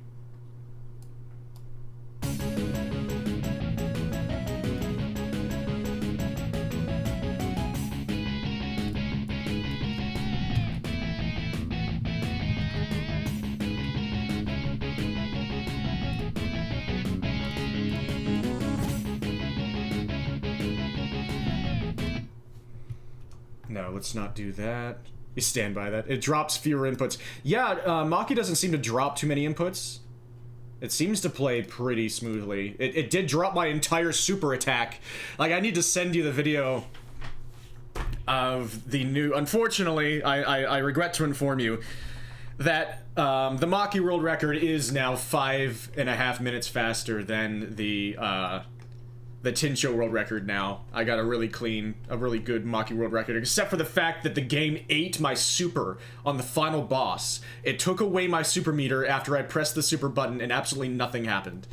No, let's not do that. You stand by that. It drops fewer inputs. Yeah, Maki doesn't seem to drop too many inputs. It seems to play pretty smoothly. It did drop my entire super attack. Like, I need to send you the video of the new... Unfortunately, I regret to inform you that the Maki world record is now 5.5 minutes faster than the Tincho world record now. I got a really good Maki world record, except for the fact that the game ate my super on the final boss. It took away my super meter after I pressed the super button and absolutely nothing happened.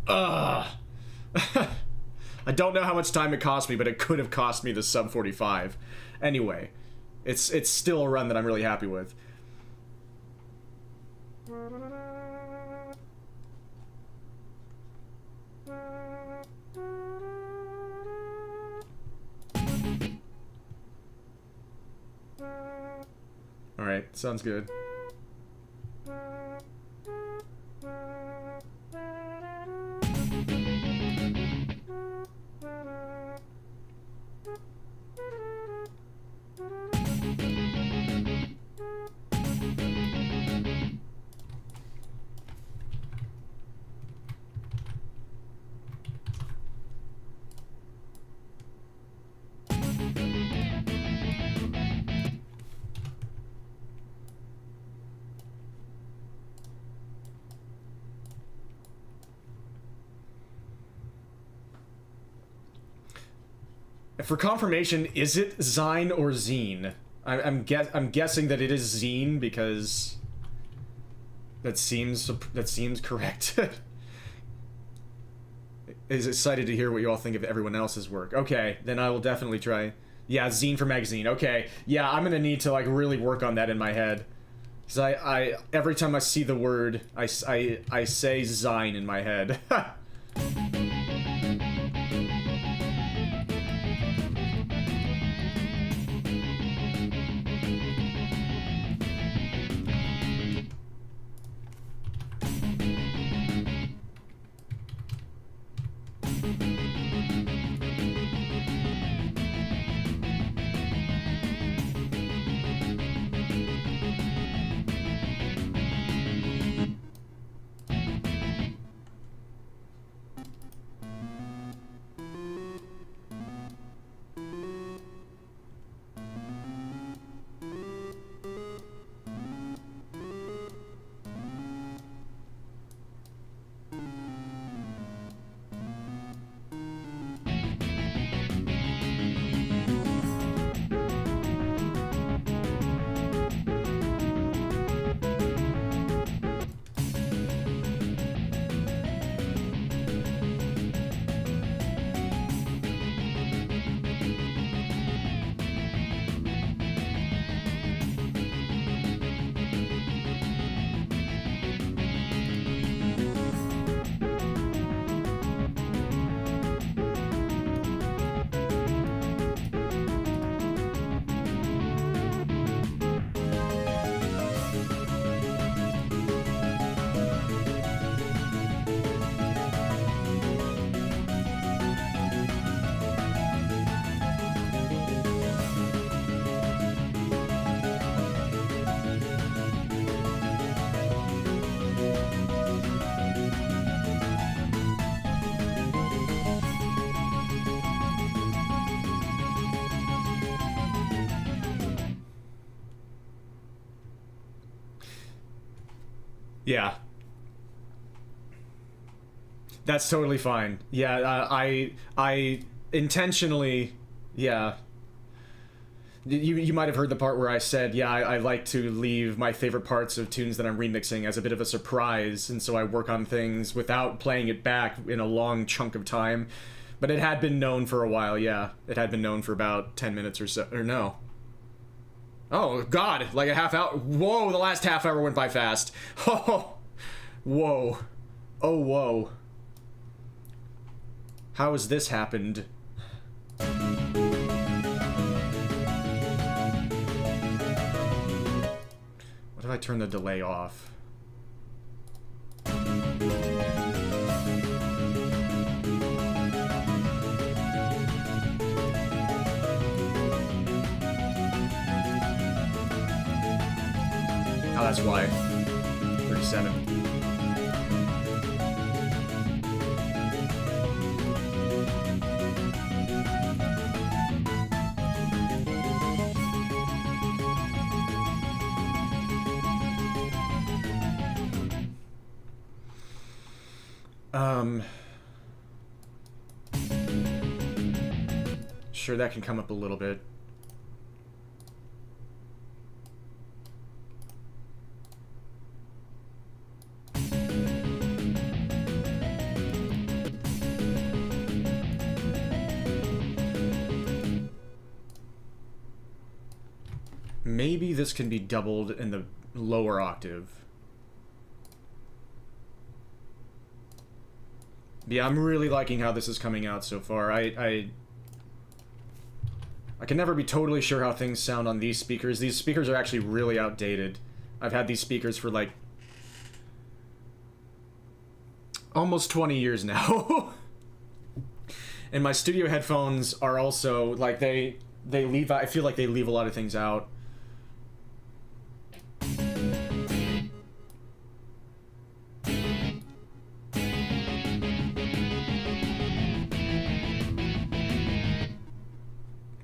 Ugh. I don't know how much time it cost me, but it could have cost me the sub 45. Anyway, it's still a run that I'm really happy with. Alright, sounds good. For confirmation, is it Zine or Zine? I'm guessing that it is Zine because that seems correct. Is excited to hear what you all think of everyone else's work. Okay, then I will definitely try. Yeah, Zine for magazine. Okay, yeah, I'm gonna need to like really work on that in my head, because I every time I see the word, I say Zine in my head. Yeah. That's totally fine. Yeah, I intentionally, yeah. You might have heard the part where I said, yeah, I like to leave my favorite parts of tunes that I'm remixing as a bit of a surprise, and so I work on things without playing it back in a long chunk of time. But it had been known for a while, yeah. It had been known for about 10 minutes or so. Or no. Oh, God. Like a half hour. Whoa, the last half hour went by fast. Oh, whoa. Oh, whoa. How has this happened? What if I turn the delay off? Oh, that's why. 37. Sure, that can come up a little bit. Maybe this can be doubled in the lower octave. Yeah, I'm really liking how this is coming out so far. I can never be totally sure how things sound on these speakers. These speakers are actually really outdated. I've had these speakers for like almost 20 years now. And my studio headphones are also like they leave, I feel like they leave a lot of things out.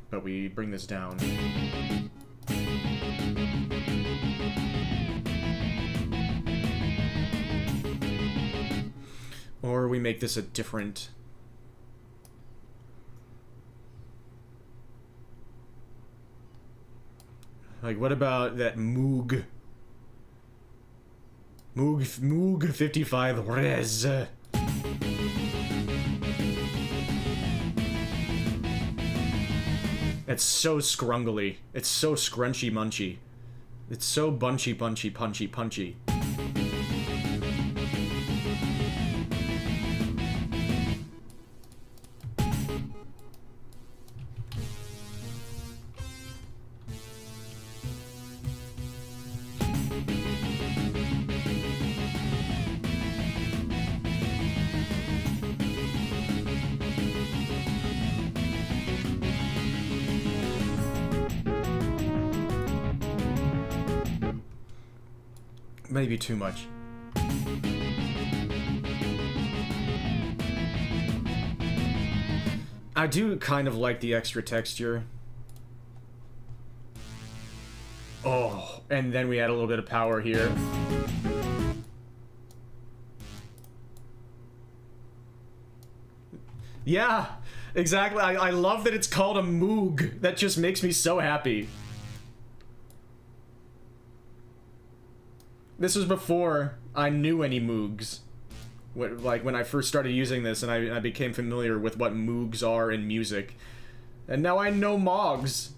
But we bring this down. Or we make this a different... Like, what about that Moog? Moog 55 Res. It's so scrungly. It's so scrunchy munchy. It's so bunchy punchy punchy punchy. Maybe too much. I do kind of like the extra texture. Oh, and then we add a little bit of power here. Yeah, exactly. I love that it's called a Moog. That just makes me so happy. This was before I knew any Moogs. Like, when I first started using this and I became familiar with what Moogs are in music. And now I know Mogs.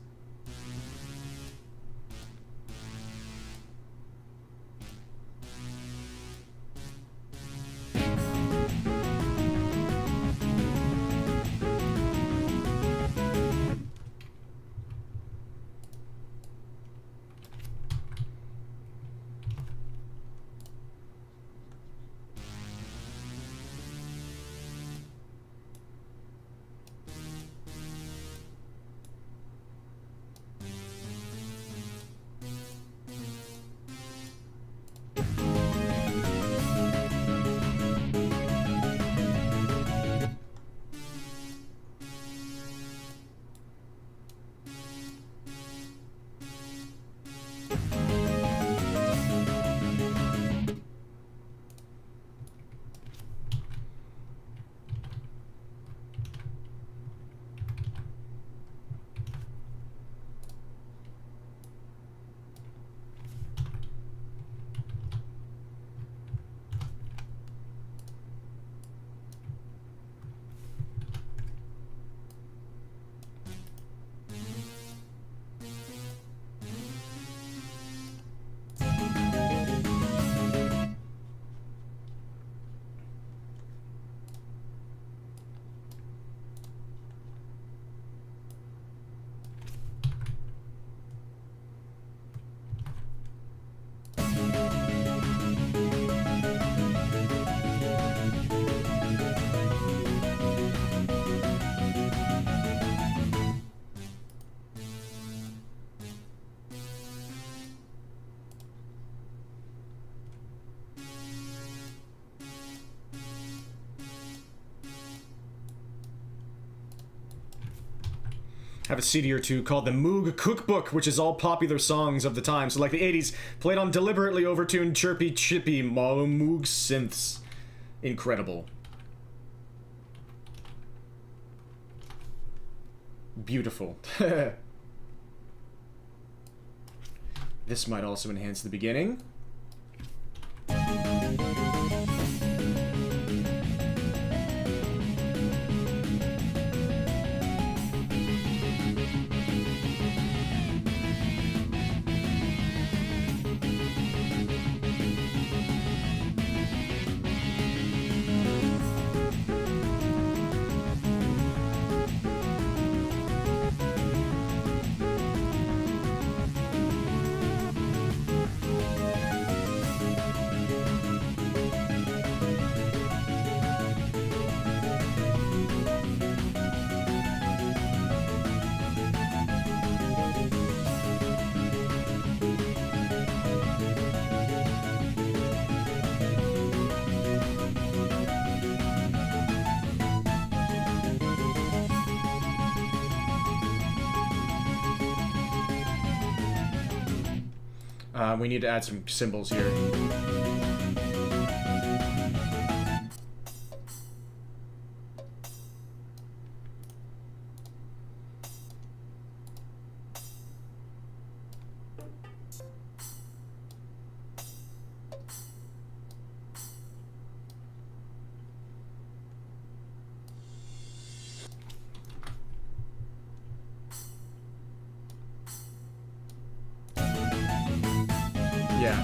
have a CD or two called the Moog Cookbook, which is all popular songs of the time. So like the 80s, played on deliberately overtuned, chirpy, chippy Moog synths. Incredible. Beautiful. This might also enhance the beginning. We need to add some cymbals here. Yeah.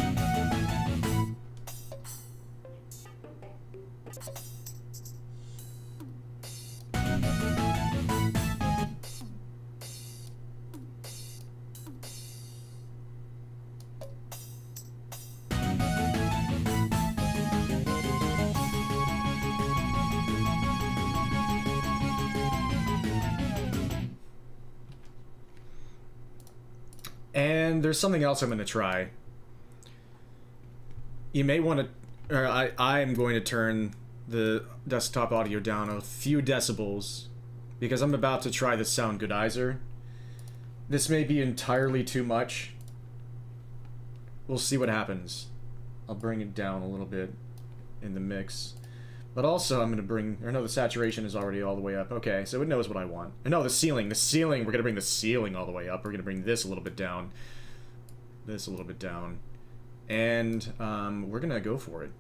And there's something else I'm going to try. You may want to, or I'm going to turn the desktop audio down a few decibels because I'm about to try the Sound Goodizer. This may be entirely too much. We'll see what happens. I'll bring it down a little bit in the mix. But also I'm going to bring, or no, the saturation is already all the way up. Okay, so it knows what I want. Or no, the ceiling, we're going to bring the ceiling all the way up. We're going to bring this a little bit down. This a little bit down. And we're gonna go for it.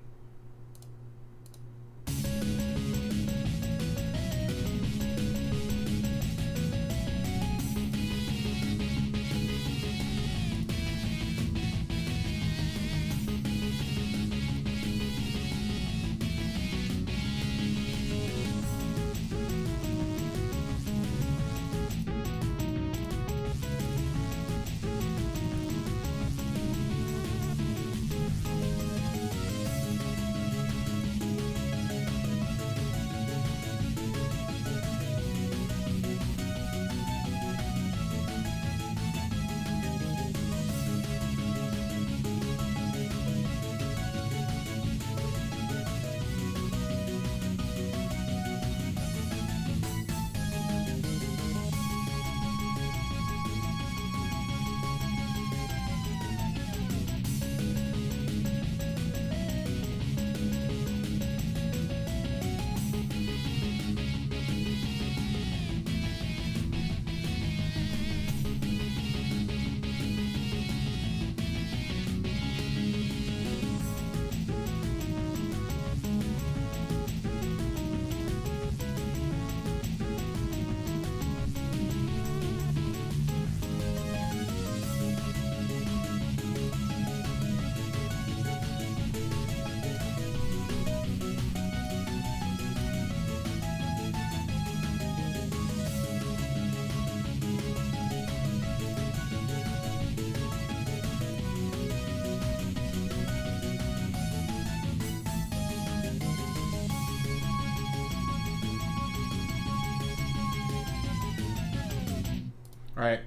Alright,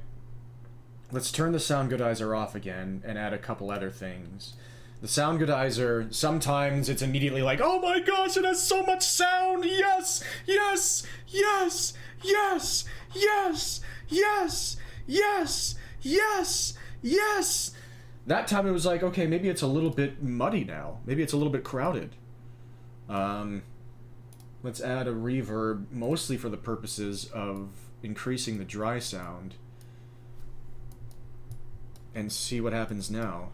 let's turn the Sound Goodizer off again and add a couple other things. The Sound Goodizer, sometimes it's immediately like, oh my gosh, it has so much sound! Yes! Yes! Yes! Yes! Yes! Yes! Yes! Yes! Yes! That time it was like, okay, maybe it's a little bit muddy now. Maybe it's a little bit crowded. Let's add a reverb, mostly for the purposes of increasing the dry sound. And see what happens now.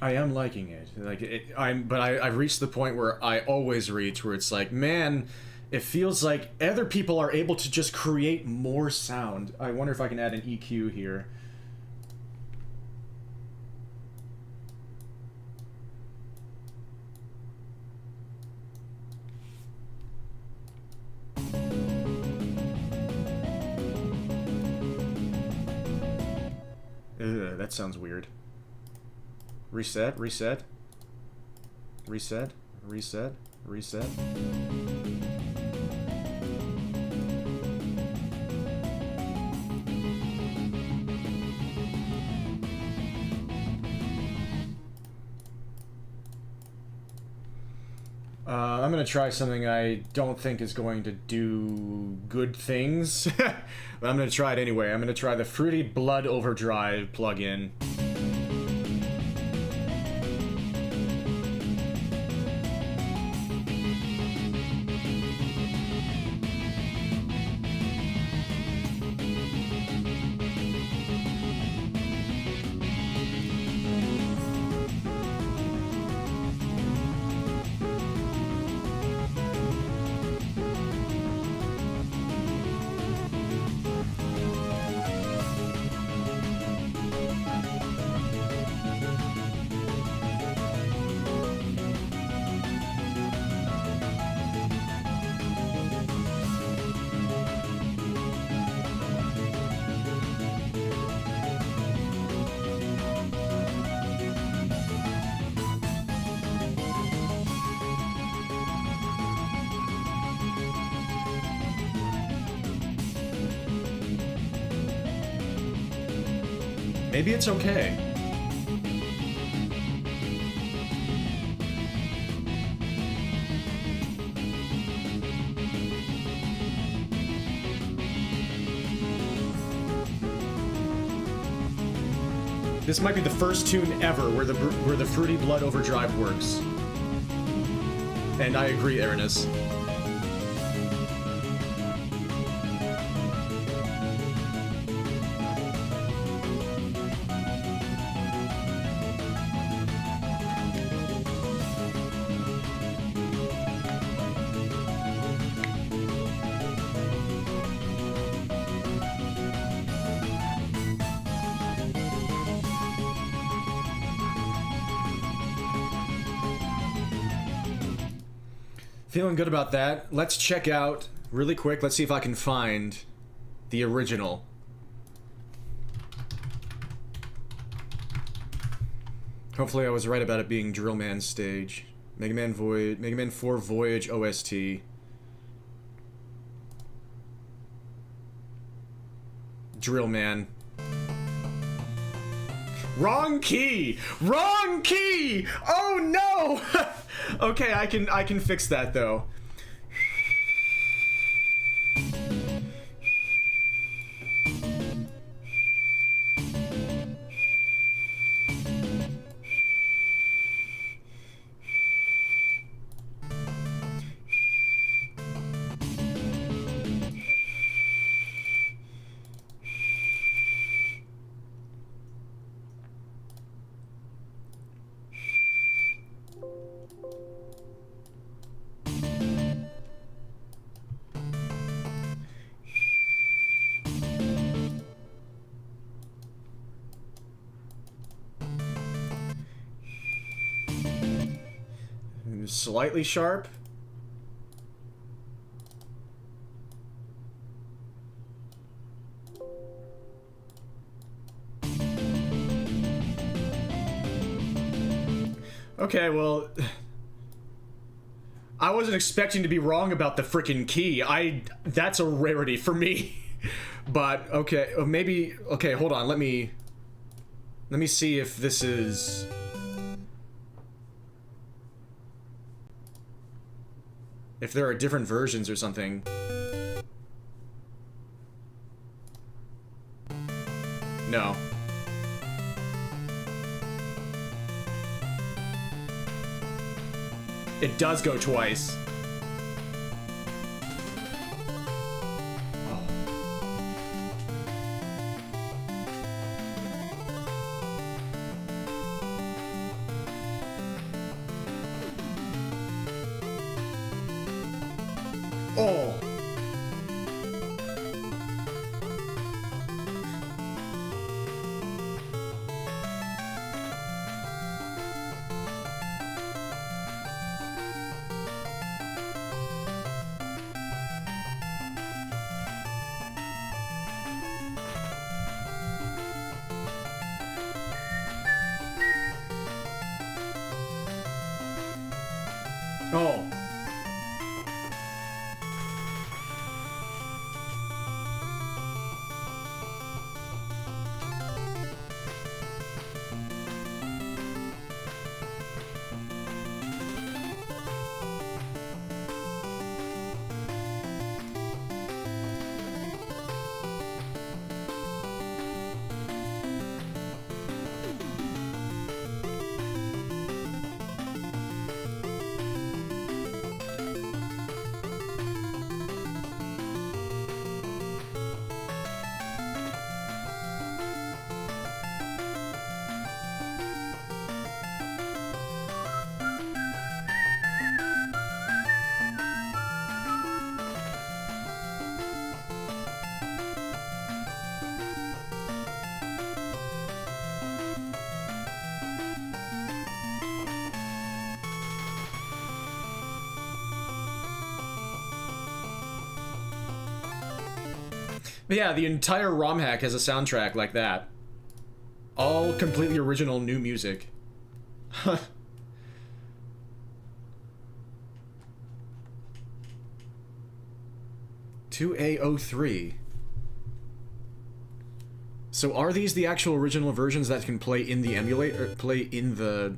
I am liking it. I've reached the point where I always reach, where it's like, man, it feels like other people are able to just create more sound. I wonder if I can add an EQ here. That sounds weird. Reset, reset. Reset, reset, reset. I'm gonna try something I don't think is going to do good things, but I'm gonna try it anyway. I'm gonna try the Fruity Blood Overdrive plugin. Maybe it's okay. This might be the first tune ever where the Fruity Blood Overdrive works. And I agree, Aranis. Feeling good about that. Let's check out, really quick, let's see if I can find the original. Hopefully I was right about it being Drill Man's stage. Mega Man 4 Voyage OST. Drill Man. Wrong key! Wrong key! Oh no! Okay, I can fix that though. Slightly sharp. Okay, well, I wasn't expecting to be wrong about the frickin' key. That's a rarity for me. But okay, maybe okay, hold on. Let me see if this is if there are different versions or something. No. It does go twice. Oh. Oh. But yeah, the entire ROM hack has a soundtrack like that. All completely original new music. 2A03. So are these the actual original versions that can play in the emulator, play in the...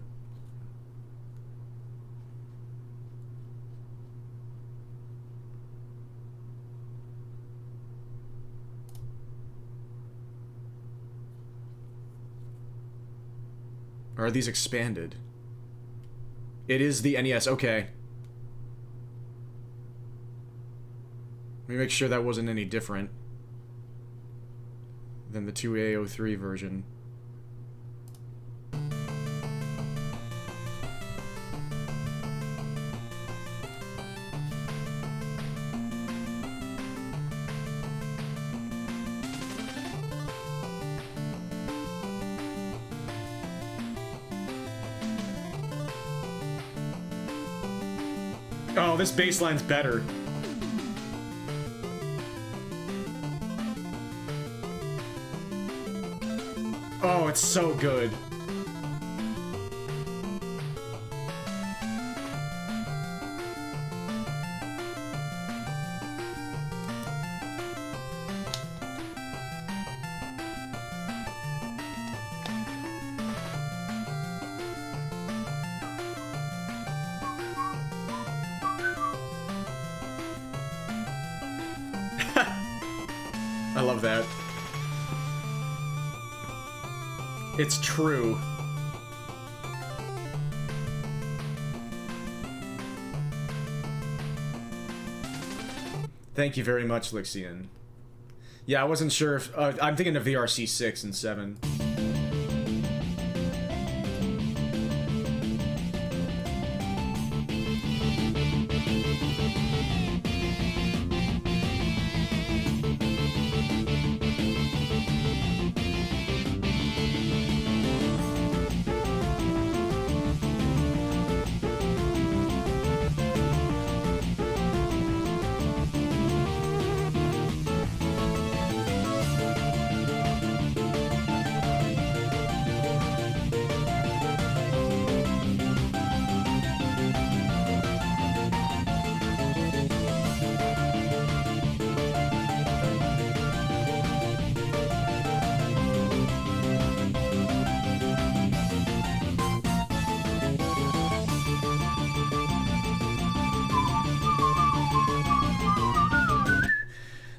Or are these expanded? It is the NES, okay. Let me make sure that wasn't any different than the 2A03 version. Oh, this bass line's better. Oh, it's so good. I love that. It's true. Thank you very much, Lixian. Yeah, I wasn't sure if... I'm thinking of the RC6 and 7.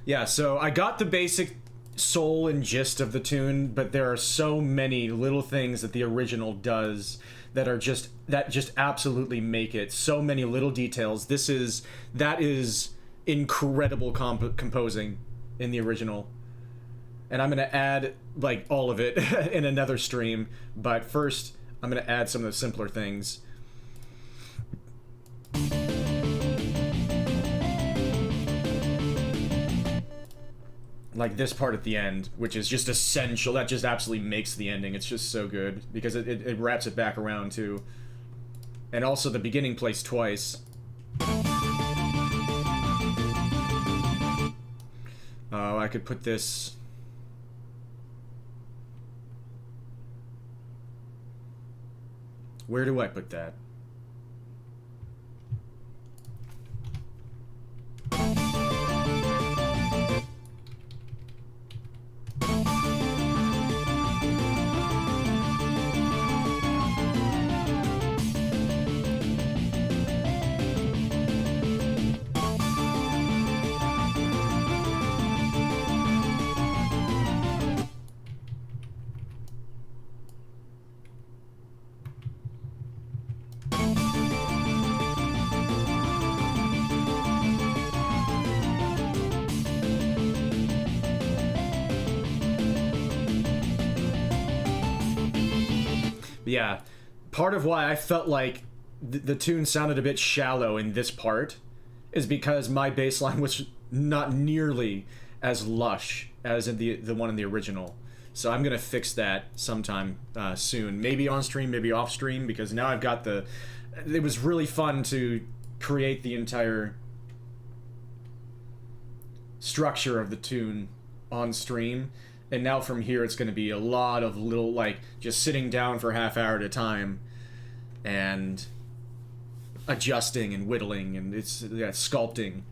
Yeah, so I got the basic soul and gist of the tune, but there are so many little things that the original does that are just absolutely make it. So many little details. That is incredible composing in the original. And I'm going to add like all of it in another stream, but first I'm going to add some of the simpler things. Like this part at the end, which is just essential. That just absolutely makes the ending. It's just so good because it wraps it back around too. And also the beginning plays twice. Oh, I could put this... Where do I put that? Yeah, part of why I felt like the tune sounded a bit shallow in this part is because my bass line was not nearly as lush as in the one in the original. So I'm gonna fix that sometime soon. Maybe on stream, maybe off stream, because now I've got the... It was really fun to create the entire structure of the tune on stream. And now from here, it's going to be a lot of little, like, just sitting down for a half hour at a time and adjusting and whittling and sculpting.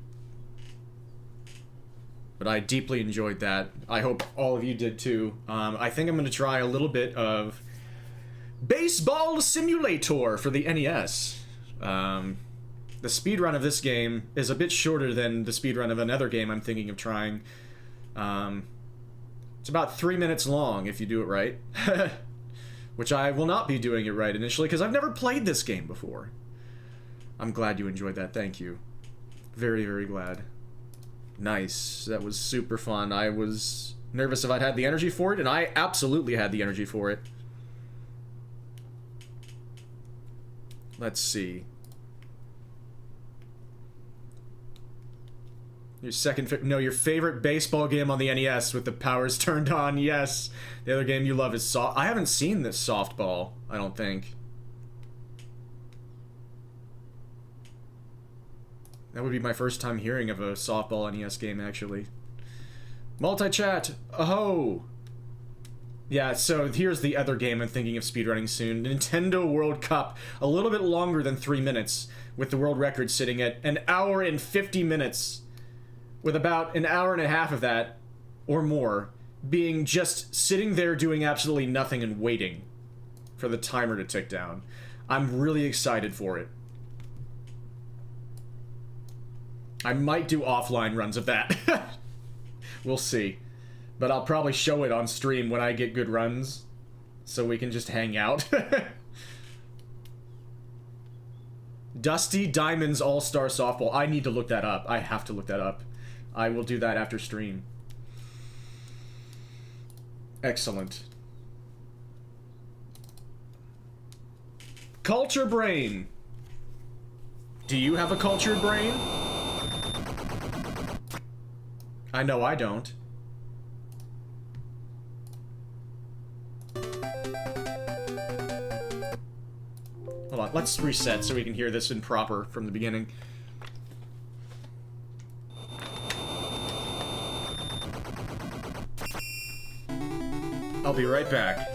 But I deeply enjoyed that. I hope all of you did too. I think I'm going to try a little bit of Baseball Simulator for the NES. The speedrun of this game is a bit shorter than the speedrun of another game I'm thinking of trying. It's about 3 minutes long if you do it right. Which I will not be doing it right initially because I've never played this game before. I'm glad you enjoyed that. Thank you. Very, very glad. Nice. That was super fun. I was nervous if I'd had the energy for it, and I absolutely had the energy for it. Let's see. Your favorite baseball game on the NES with the powers turned on. Yes. The other game you love is I haven't seen this softball, I don't think. That would be my first time hearing of a softball NES game, actually. Multi-chat! Oh! Yeah, so here's the other game I'm thinking of speedrunning soon. Nintendo World Cup. A little bit longer than 3 minutes, with the world record sitting at 1 hour and 50 minutes. With about 1.5 hours of that, or more, being just sitting there doing absolutely nothing and waiting for the timer to tick down. I'm really excited for it. I might do offline runs of that. We'll see. But I'll probably show it on stream when I get good runs, so we can just hang out. Dusty Diamonds All-Star Softball. I need to look that up. I have to look that up. I will do that after stream. Excellent. Culture Brain. Do you have a cultured brain? I know I don't. Hold on, let's reset so we can hear this in proper from the beginning. I'll be right back.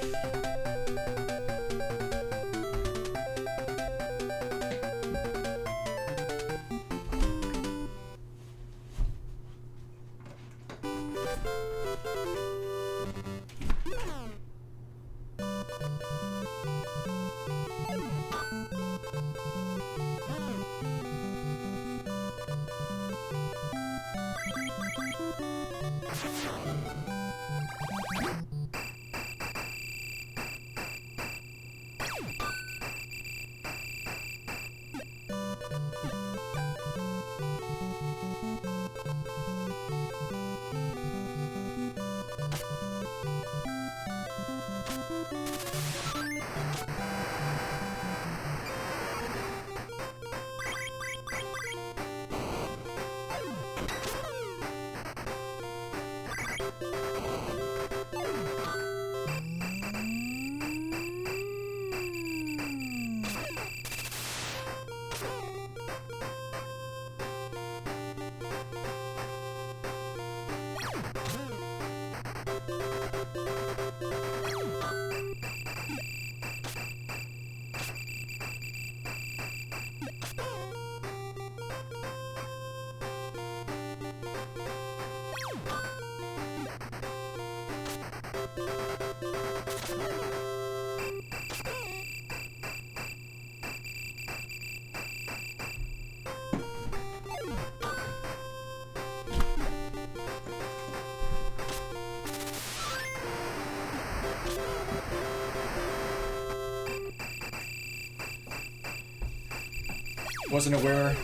Wasn't aware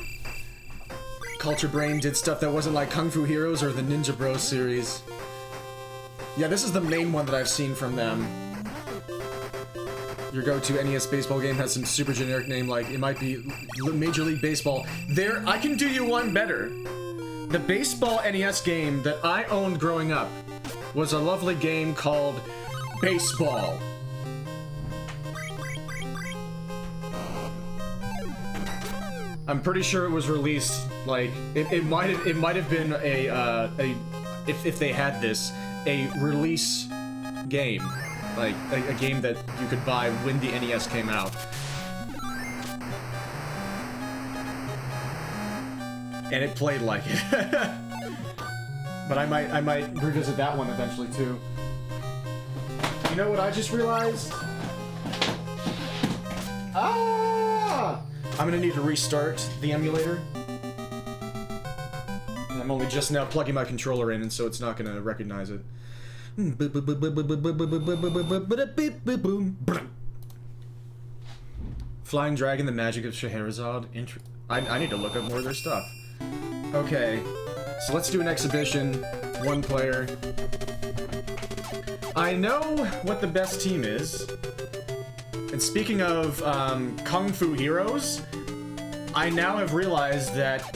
Culture Brain did stuff that wasn't like Kung Fu Heroes or the Ninja Bros series. Yeah, this is the main one that I've seen from them. Your go-to NES baseball game has some super generic name, like it might be Major League Baseball. There, I can do you one better. The baseball NES game that I owned growing up was a lovely game called Baseball. I'm pretty sure it was released, like, it might have been if they had this, a release game. Like, a game that you could buy when the NES came out. And it played like it. But I might revisit that one eventually, too. You know what I just realized? Ah! I'm gonna need to restart the emulator. And I'm only just now plugging my controller in, and so it's not gonna recognize it. Flying Dragon, the Magic of Scheherazade. I need to look up more of their stuff. Okay, so let's do an exhibition. One player. I know what the best team is. And speaking of Kung Fu Heroes, I now have realized that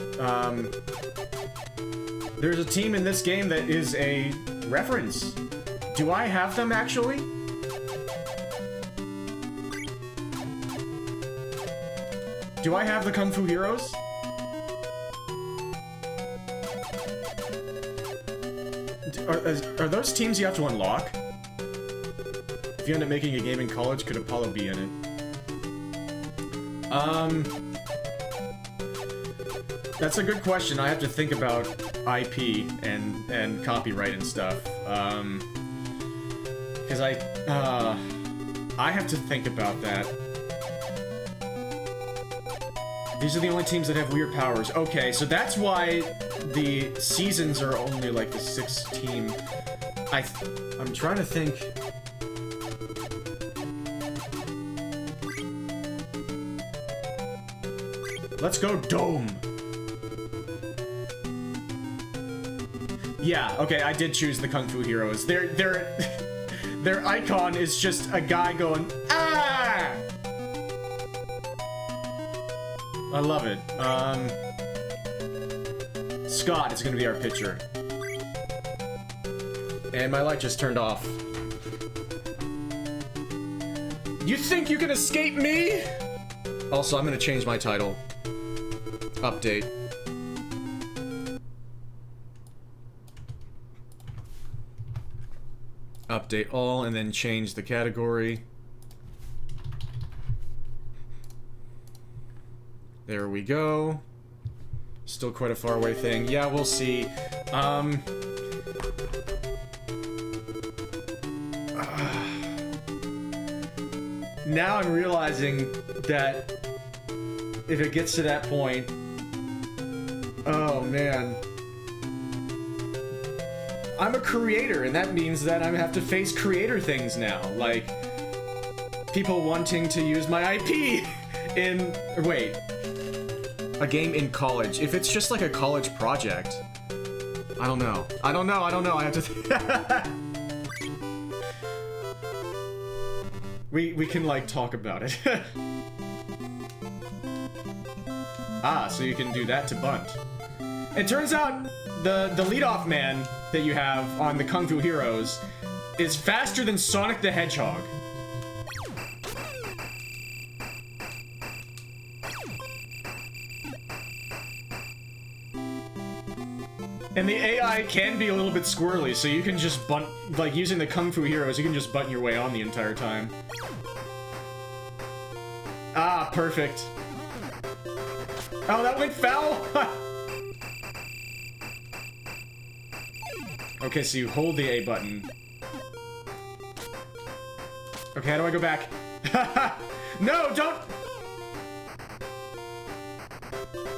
there's a team in this game that is a reference. Do I have them, actually? Do I have the Kung Fu Heroes? Are those teams you have to unlock? If you end up making a game in college, could Apollo be in it? That's a good question. I have to think about IP and copyright and stuff. Because I have to think about that. These are the only teams that have weird powers. Okay, so that's why the seasons are only like the 6 team. I'm trying to think. Let's go Dome. Yeah, okay, I did choose the Kung Fu Heroes. Their icon is just a guy going, ah! I love it. Scott is gonna be our pitcher. And my light just turned off. You think you can escape me? Also, I'm gonna change my title. Update. Update all, and then change the category. There we go. Still quite a far away thing. Yeah, we'll see. Now I'm realizing that if it gets to that point, oh man. I'm a creator, and that means that I have to face creator things now. Like, people wanting to use my IP in... Wait. A game in college. If it's just like a college project... I don't know. I have to... We can, like, talk about it. Ah, so you can do that to bunt. It turns out the leadoff man that you have on the Kung Fu Heroes is faster than Sonic the Hedgehog. And the AI can be a little bit squirrely, so you can just bunt, like using the Kung Fu Heroes, you can just bunt your way on the entire time. Ah, perfect. Oh, that went foul! Okay, so you hold the A button. Okay, how do I go back? No, don't!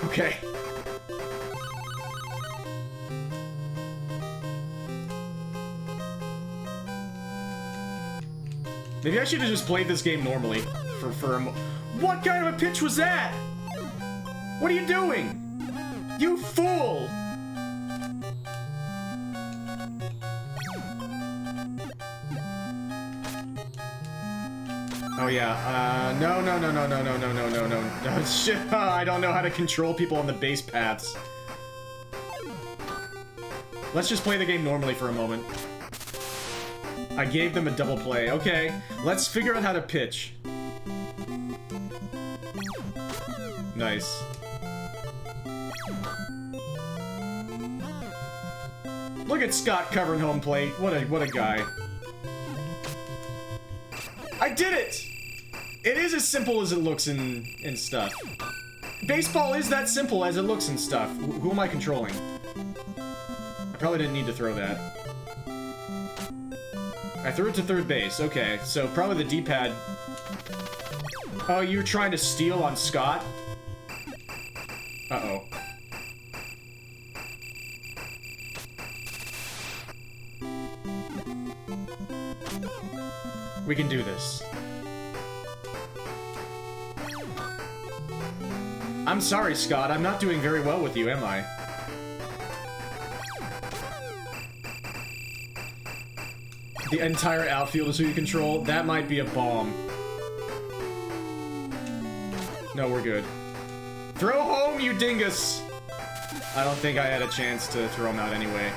Okay. Maybe I should have just played this game normally for a What kind of a pitch was that? What are you doing? You fool! Oh yeah, no, shit, I don't know how to control people on the base paths. Let's just play the game normally for a moment. I gave them a double play. Okay, let's figure out how to pitch. Nice. Look at Scott covering home plate. What a guy. I did it! It is as simple as it looks in stuff. Baseball is that simple as it looks and stuff. Who am I controlling? I probably didn't need to throw that. I threw it to third base. Okay, so probably the D-pad. Oh, you're trying to steal on Scott? Uh-oh. We can do this. I'm sorry, Scott. I'm not doing very well with you, am I? The entire outfield is who you control? That might be a bomb. No, we're good. Throw home, you dingus! I don't think I had a chance to throw him out anyway.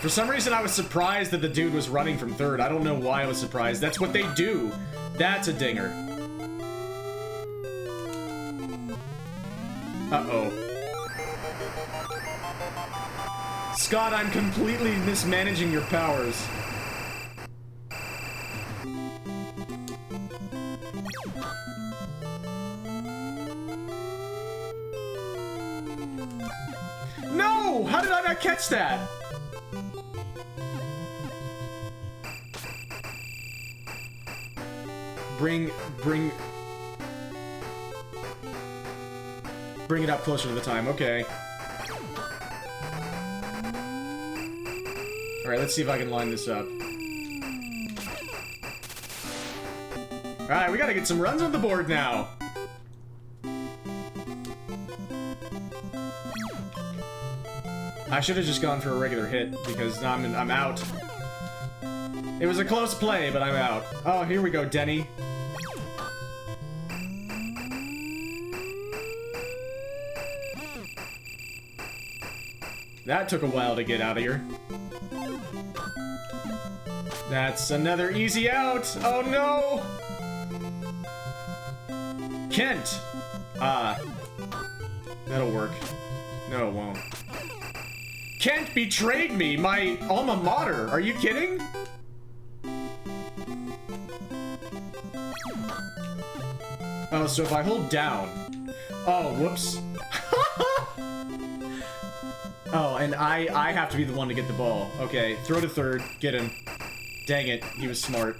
For some reason, I was surprised that the dude was running from third. I don't know why I was surprised. That's what they do. That's a dinger. Uh-oh. Scott, I'm completely mismanaging your powers. No! How did I not catch that? Bring it up closer to the time, okay. Alright, let's see if I can line this up. Alright, we gotta get some runs on the board now. I should have just gone for a regular hit, because now I'm out. It was a close play, but I'm out. Oh, here we go, Denny. That took a while to get out of here. That's another easy out! Oh no! Kent! That'll work. No, it won't. Kent betrayed me! My alma mater! Are you kidding? Oh, so if I hold down... Oh, whoops. Oh, and I have to be the one to get the ball. Okay, throw to third. Get him. Dang it, he was smart.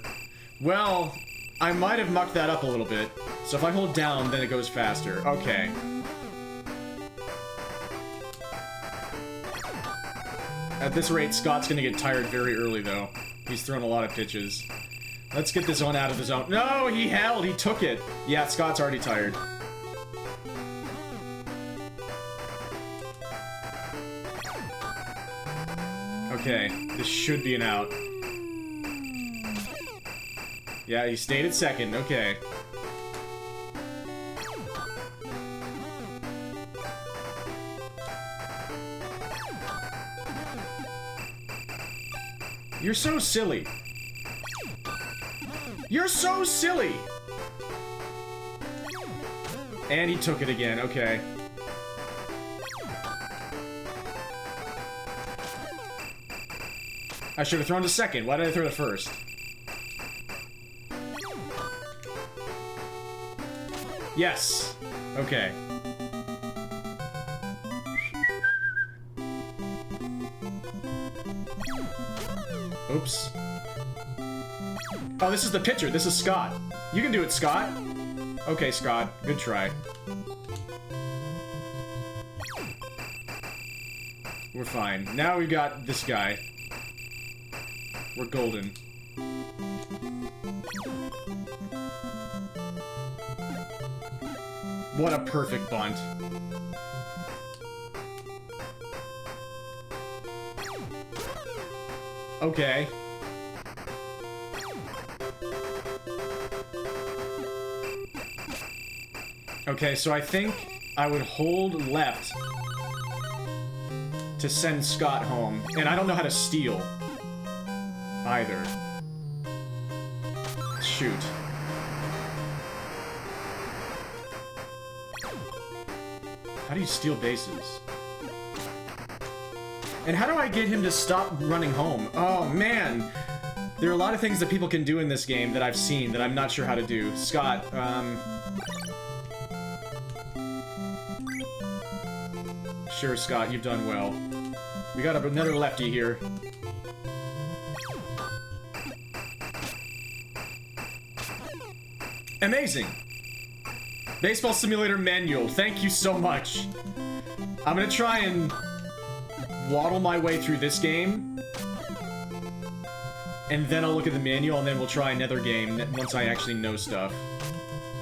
Well, I might have mucked that up a little bit. So if I hold down, then it goes faster. Okay. At this rate, Scott's gonna get tired very early, though. He's thrown a lot of pitches. Let's get this one out of the zone. No, he held! He took it! Yeah, Scott's already tired. Okay, this should be an out. Yeah, he stayed at second. Okay. You're so silly. You're so silly! And he took it again. Okay. I should have thrown to second. Why did I throw to first? Yes. Okay. Oops. Oh, this is the pitcher. This is Scott. You can do it, Scott. Okay, Scott. Good try. We're fine. Now we got this guy. We're golden. What a perfect bunt. Okay. Okay, so I think I would hold left to send Scott home. And I don't know how to steal either. Shoot. How do you steal bases? And how do I get him to stop running home? Oh, man. There are a lot of things that people can do in this game that I've seen that I'm not sure how to do. Scott, Sure, Scott, you've done well. We got another lefty here. Amazing! Baseball Simulator Manual, thank you so much. I'm gonna try and waddle my way through this game. And then I'll look at the manual, and then we'll try another game once I actually know stuff.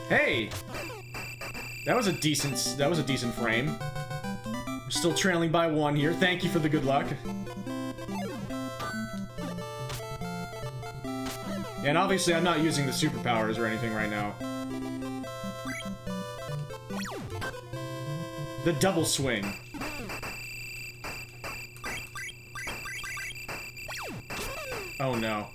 Hey! That was a decent frame. We're still trailing by one here. Thank you for the good luck. And obviously I'm not using the superpowers or anything right now. The double swing. Oh no.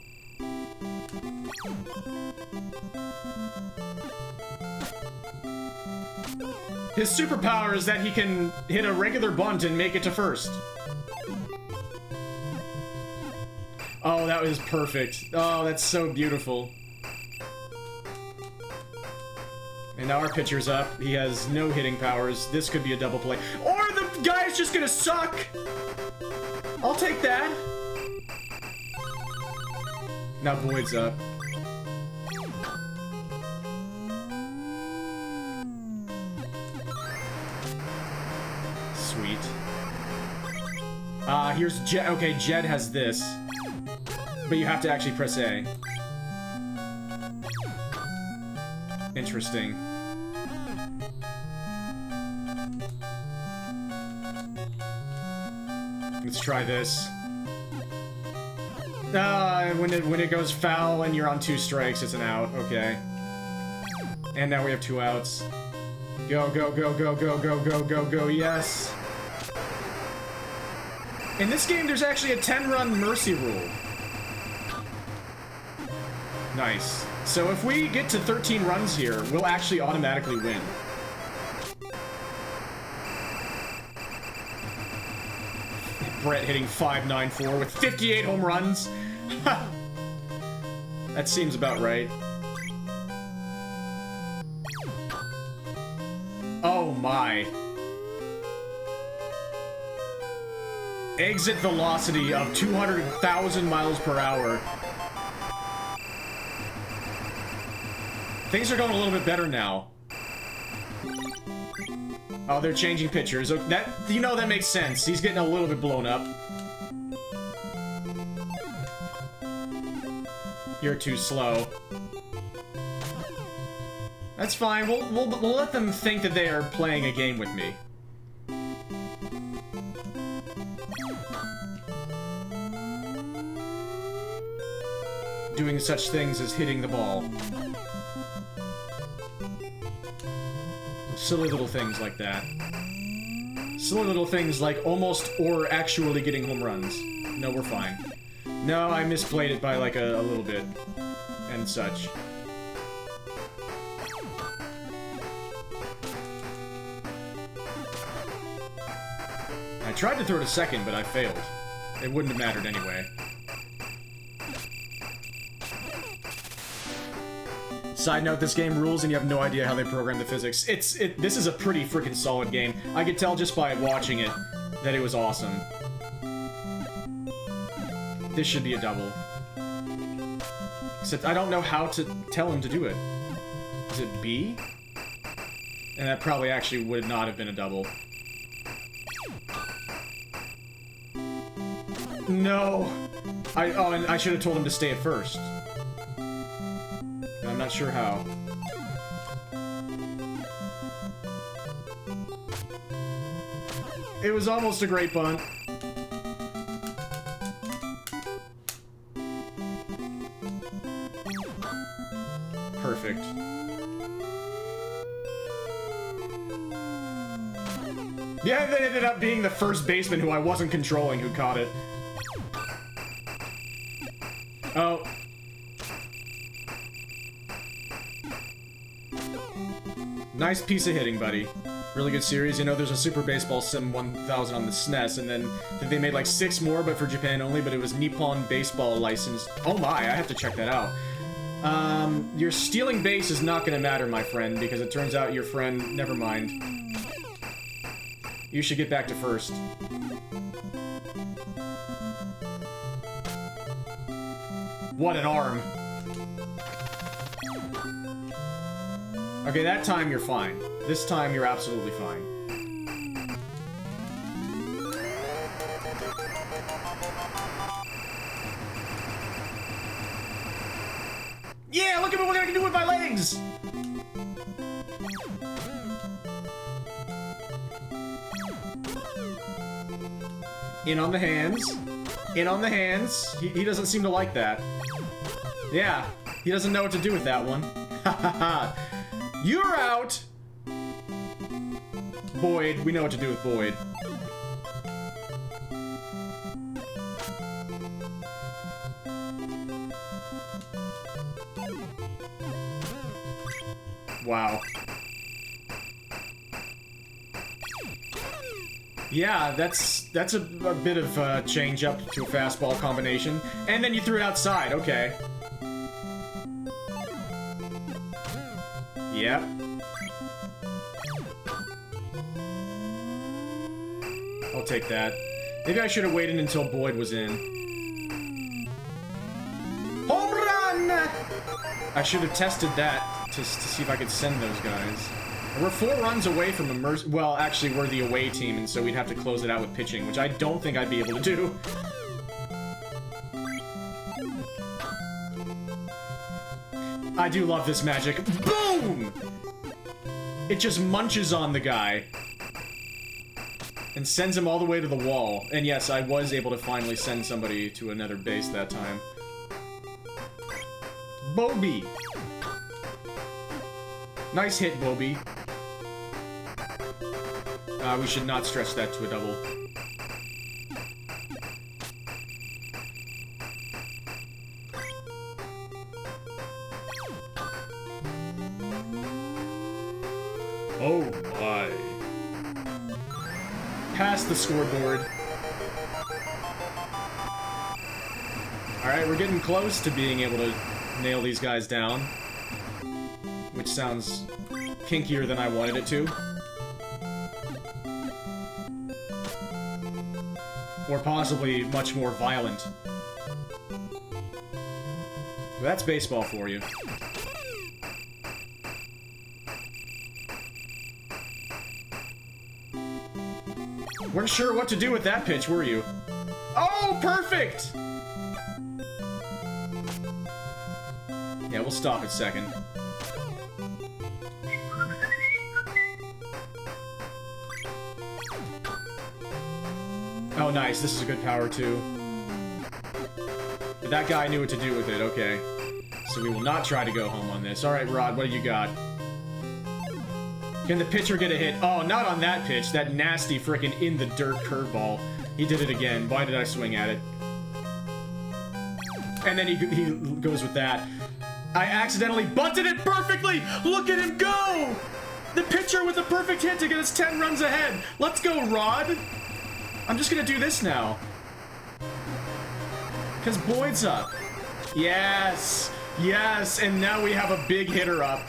His superpower is that he can hit a regular bunt and make it to first. Oh, that was perfect. Oh, that's so beautiful. And now our pitcher's up. He has no hitting powers. This could be a double play. Or the guy's just gonna suck! I'll take that. Now Void's up. Sweet. Here's Jed. Okay, Jed has this. But you have to actually press A. Interesting. Let's try this. When it goes foul and you're on 2 strikes, it's an out. Okay. And now we have 2 outs. Go, go, go, go, go, go, go, go, go, yes! In this game, there's actually a 10-run mercy rule. Nice. So if we get to 13 runs here, we'll actually automatically win. Brett hitting .594 with 58 home runs. That seems about right. Oh my. Exit velocity of 200,000 miles per hour. Things are going a little bit better now. Oh, they're changing pitchers. That, you know, that makes sense. He's getting a little bit blown up. You're too slow. That's fine. We'll let them think that they are playing a game with me. Doing such things as hitting the ball. Silly little things like that. Silly little things like almost or actually getting home runs. No, we're fine. No, I misplayed it by like a little bit. And such. I tried to throw to second, but I failed. It wouldn't have mattered anyway. Side note, this game rules and you have no idea how they program the physics. This is a pretty freaking solid game. I could tell just by watching it that it was awesome. This should be a double. Except I don't know how to tell him to do it. Is it B? And that probably actually would not have been a double. No! Oh, and I should have told him to stay at first. I'm not sure how. It was almost a great bunt. Perfect. Yeah, that ended up being the first baseman who I wasn't controlling who caught it. Oh. Nice piece of hitting, buddy. Really good series. You know, there's a Super Baseball Sim 1000 on the SNES, and then they made like 6 more, but for Japan only, but it was Nippon Baseball licensed. Oh my, I have to check that out. Your stealing base is not gonna matter, my friend, because it turns out your friend... Never mind. You should get back to first. What an arm. Okay, that time you're fine. This time you're absolutely fine. Yeah, look at what I can do with my legs! In on the hands. In on the hands. He doesn't seem to like that. Yeah, he doesn't know what to do with that one. Ha ha ha. You're out! Boyd, we know what to do with Boyd. Wow. Yeah, that's that's a bit of change up to a fastball combination. And then you threw it outside, okay. Yep. I'll take that. Maybe I should have waited until Boyd was in. Home run! I should have tested that to see if I could send those guys. We're 4 runs away from immerse. Well, actually, we're the away team, and so we'd have to close it out with pitching, which I don't think I'd be able to do. I do love this magic. Boom! It just munches on the guy. And sends him all the way to the wall. And yes, I was able to finally send somebody to another base that time. Bobby! Nice hit, Bobby. We should not stretch that to a double. Oh my. Past the scoreboard. Alright, we're getting close to being able to nail these guys down. Which sounds kinkier than I wanted it to. Or possibly much more violent. That's baseball for you. Weren't sure what to do with that pitch, were you? Oh, perfect! Yeah, we'll stop it second. Oh, nice. This is a good power, too. That guy knew what to do with it. Okay. So we will not try to go home on this. Alright, Rod, what do you got? Can the pitcher get a hit? Oh, not on that pitch. That nasty frickin' in-the-dirt curveball. He did it again. Why did I swing at it? And then he goes with that. I accidentally bunted it perfectly! Look at him go! The pitcher with a perfect hit to get us 10 runs ahead. Let's go, Rod! I'm just gonna do this now. Because Boyd's up. Yes! Yes! And now we have a big hitter up.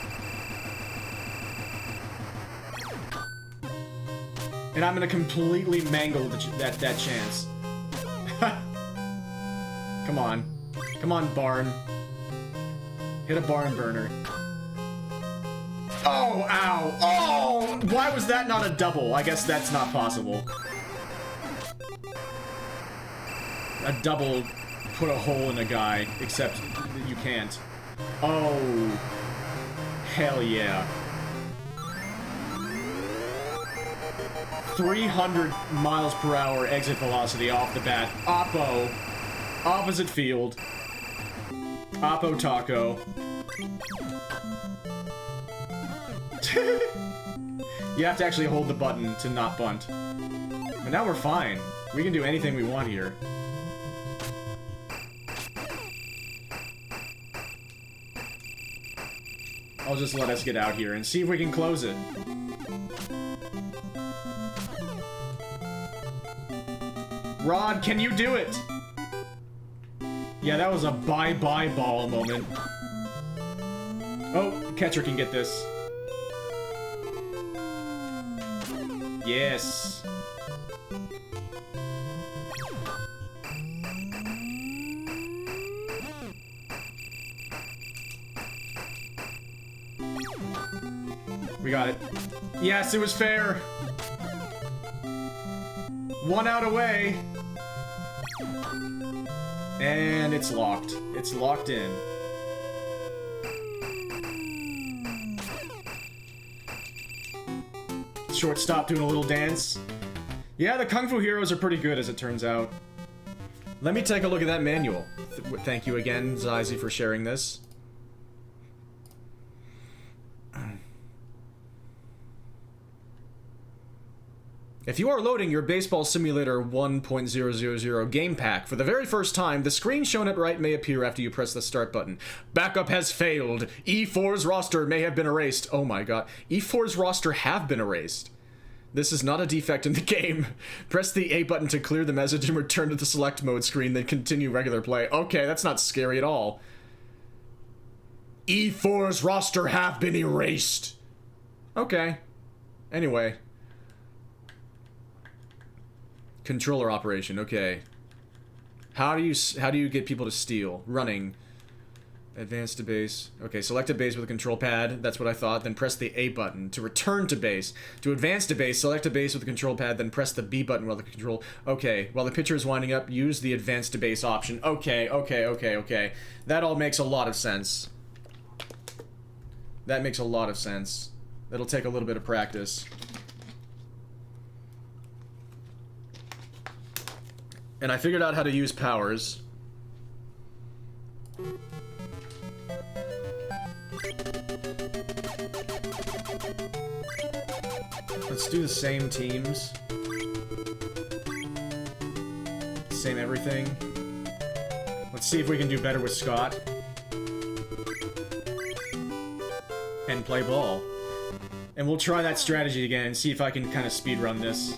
And I'm gonna completely mangle that chance. Come on. Come on, barn. Hit a barn burner. Oh, ow! Oh! Why was that not a double? I guess that's not possible. A double put a hole in a guy, except you can't. Oh. Hell yeah. 300 miles per hour exit velocity off the bat. Oppo. Opposite field. Oppo taco. You have to actually hold the button to not bunt. But now we're fine. We can do anything we want here. I'll just let us get out here and see if we can close it. Rod, can you do it? Yeah, that was a bye-bye ball moment. Oh, catcher can get this. Yes. We got it. Yes, it was fair. 1 out away. And it's locked. It's locked in. Shortstop doing a little dance. Yeah, the Kung Fu heroes are pretty good, as it turns out. Let me take a look at that manual. Thank you again, Zizi, for sharing this. If you are loading your Baseball Simulator 1.000 game pack for the very first time, the screen shown at right may appear after you press the start button. Backup has failed. E4's roster may have been erased. Oh my god. E4's roster have been erased. This is not a defect in the game. Press the A button to clear the message and return to the select mode screen, then continue regular play. Okay, that's not scary at all. E4's roster have been erased. Okay. Anyway. Controller operation, okay. How do you get people to steal? Running. Advance to base. Okay, select a base with a control pad. That's what I thought. Then press the A button. To return to base. To advance to base, select a base with a control pad, then press the B button while the control... Okay, while the picture is winding up, use the advance to base option. Okay. That all makes a lot of sense. That makes a lot of sense. That'll take a little bit of practice. And I figured out how to use powers. Let's do the same teams. Same everything. Let's see if we can do better with Scott. And play ball. And we'll try that strategy again and see if I can kind of speedrun this.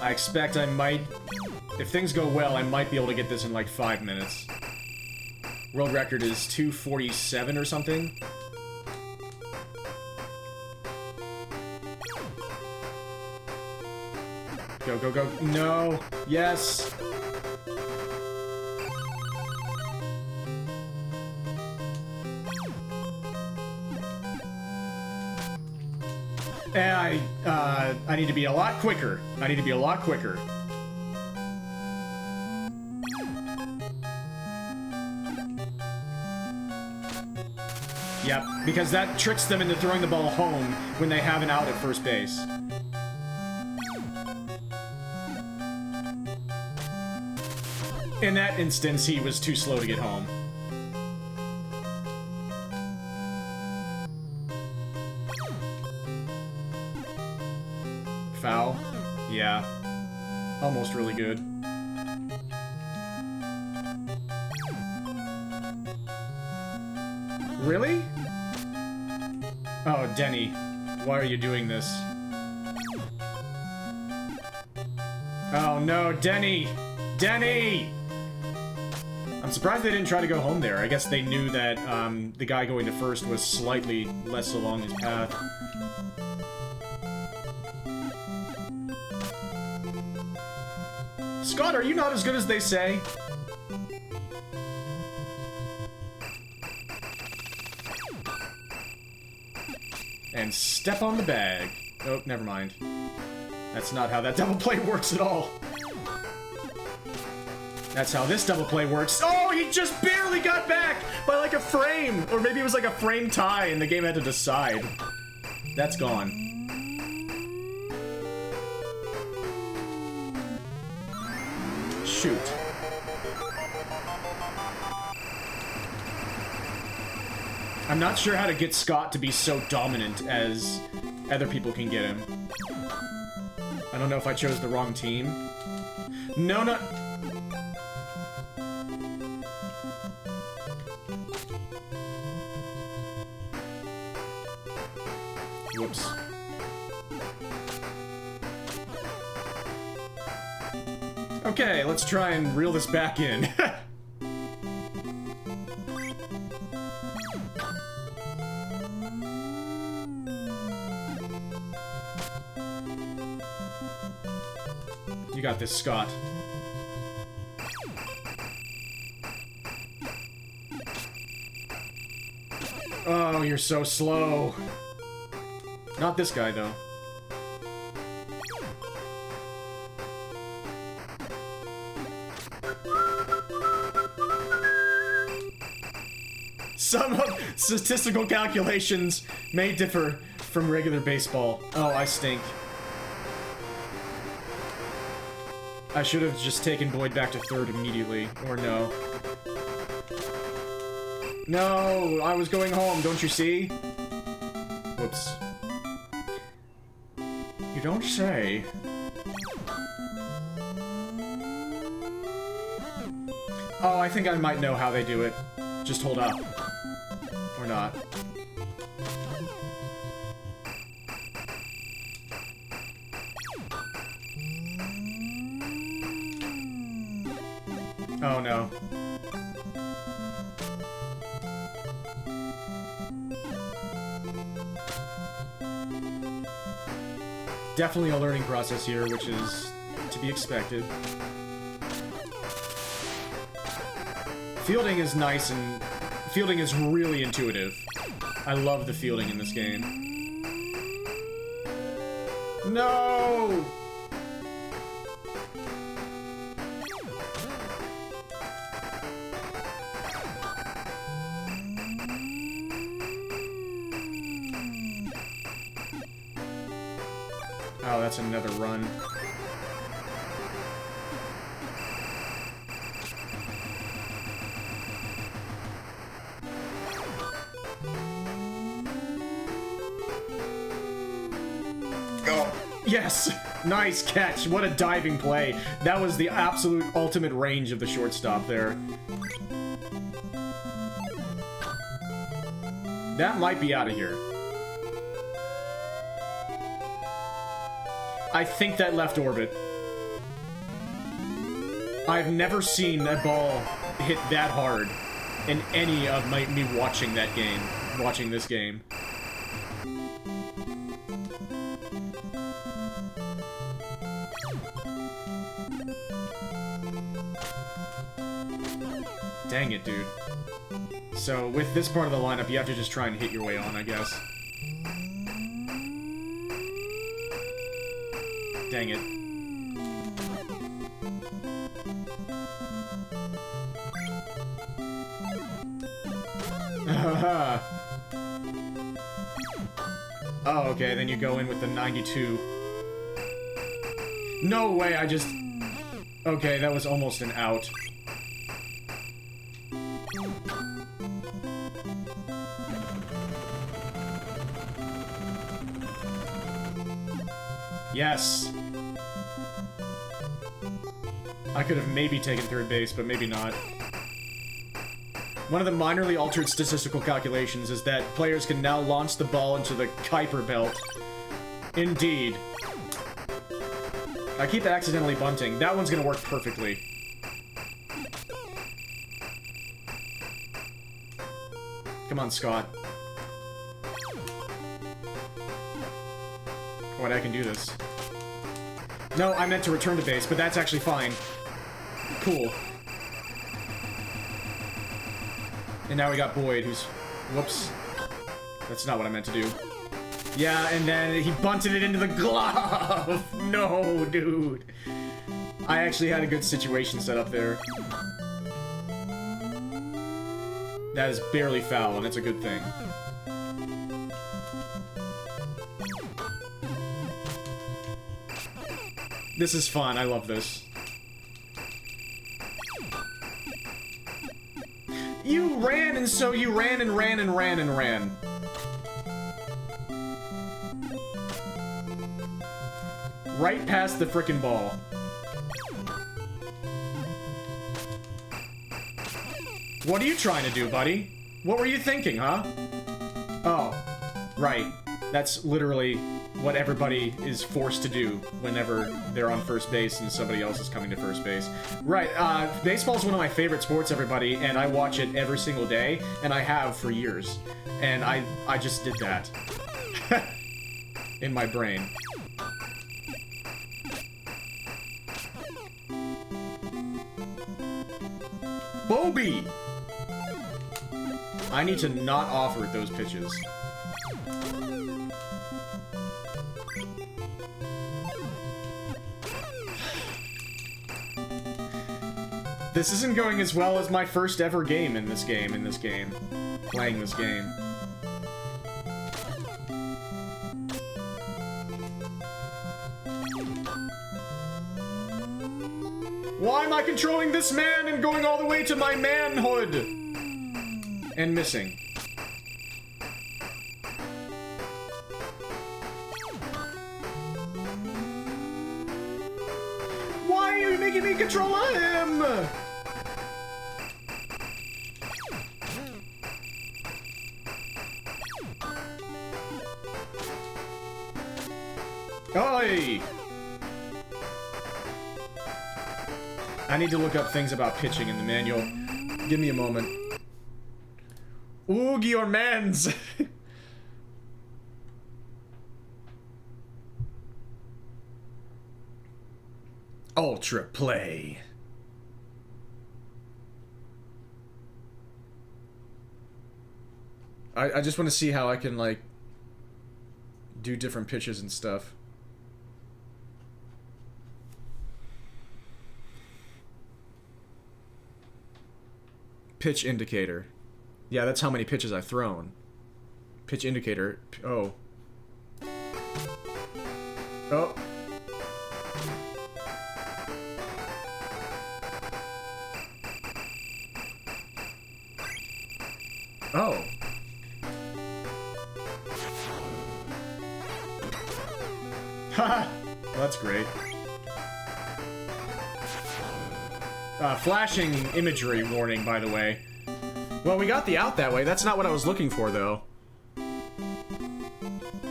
I expect I might... If things go well, I might be able to get this in like 5 minutes. World record is 2:47 or something. Go. No. Yes. And I need to be a lot quicker. Yep, because that tricks them into throwing the ball home when they have an out at first base. In that instance, he was too slow to get home. Foul? Yeah. Almost really good. Really? Oh, Denny. Why are you doing this? Oh no, Denny! Denny! I'm surprised they didn't try to go home there. I guess they knew that the guy going to first was slightly less along his path. Scott, are you not as good as they say? And step on the bag. Oh, never mind. That's not how that double play works at all. That's how this double play works. Oh, he just barely got back by like a frame. Or maybe it was like a frame tie and the game had to decide. That's gone. Shoot. I'm not sure how to get Scott to be so dominant as other people can get him. I don't know if I chose the wrong team. No. Whoops. Okay, let's try and reel this back in. You got this, Scott. Oh, you're so slow. Not this guy, though. Some statistical calculations may differ from regular baseball. Oh, I stink. I should have just taken Boyd back to third immediately. Or no. No, I was going home, don't you see? Whoops. You don't say. Oh, I think I might know how they do it. just hold up. Or not. Oh no. Definitely a learning process here, which is to be expected. Fielding is nice and... Fielding is really intuitive. I love the fielding in this game. No! Oh, that's another run. Oh, yes! Nice catch! What a diving play. That was the absolute ultimate range of the shortstop there. That might be out of here. I think that left orbit. I've never seen a ball hit that hard in any of me watching that game. Watching this game. Dang it, dude. So, with this part of the lineup, you have to just try and hit your way on, I guess. Dang it. Oh, okay, then you go in with the 92. No way, I just... Okay, that was almost an out. Yes! I could have maybe taken third base, but maybe not. One of the minorly altered statistical calculations is that players can now launch the ball into the Kuiper belt. Indeed. I keep accidentally bunting. That one's gonna work perfectly. Come on, Scott. What, I can do this. No, I meant to return to base, but that's actually fine. Cool. And now we got Boyd, who's... Whoops. That's not what I meant to do. Yeah, and then he bunted it into the glove! No, dude. I actually had a good situation set up there. That is barely foul, and it's a good thing. This is fun, I love this. You ran, and so you ran and ran and ran and ran. Right past the frickin' ball. What are you trying to do, buddy? What were you thinking, huh? Oh, right. That's literally what everybody is forced to do whenever they're on first base and somebody else is coming to first base. Right, baseball's one of my favorite sports, everybody, and I watch it every single day, and I have for years. And I just did that. In my brain. Bobby! I need to not offer those pitches. This isn't going as well as my first ever game in this game, playing this game. Why am I controlling this man and going all the way to my manhood? And missing. Why are you making me control him? Oi! I need to look up things about pitching in the manual. Give me a moment. Oog your mans! Ultra play. I just want to see how I can, like, do different pitches and stuff. Pitch indicator. Yeah, that's how many pitches I've thrown. Pitch indicator. Oh. Oh. Oh. Haha! Well, that's great. Flashing imagery warning, by the way. Well, we got the out that way. That's not what I was looking for, though.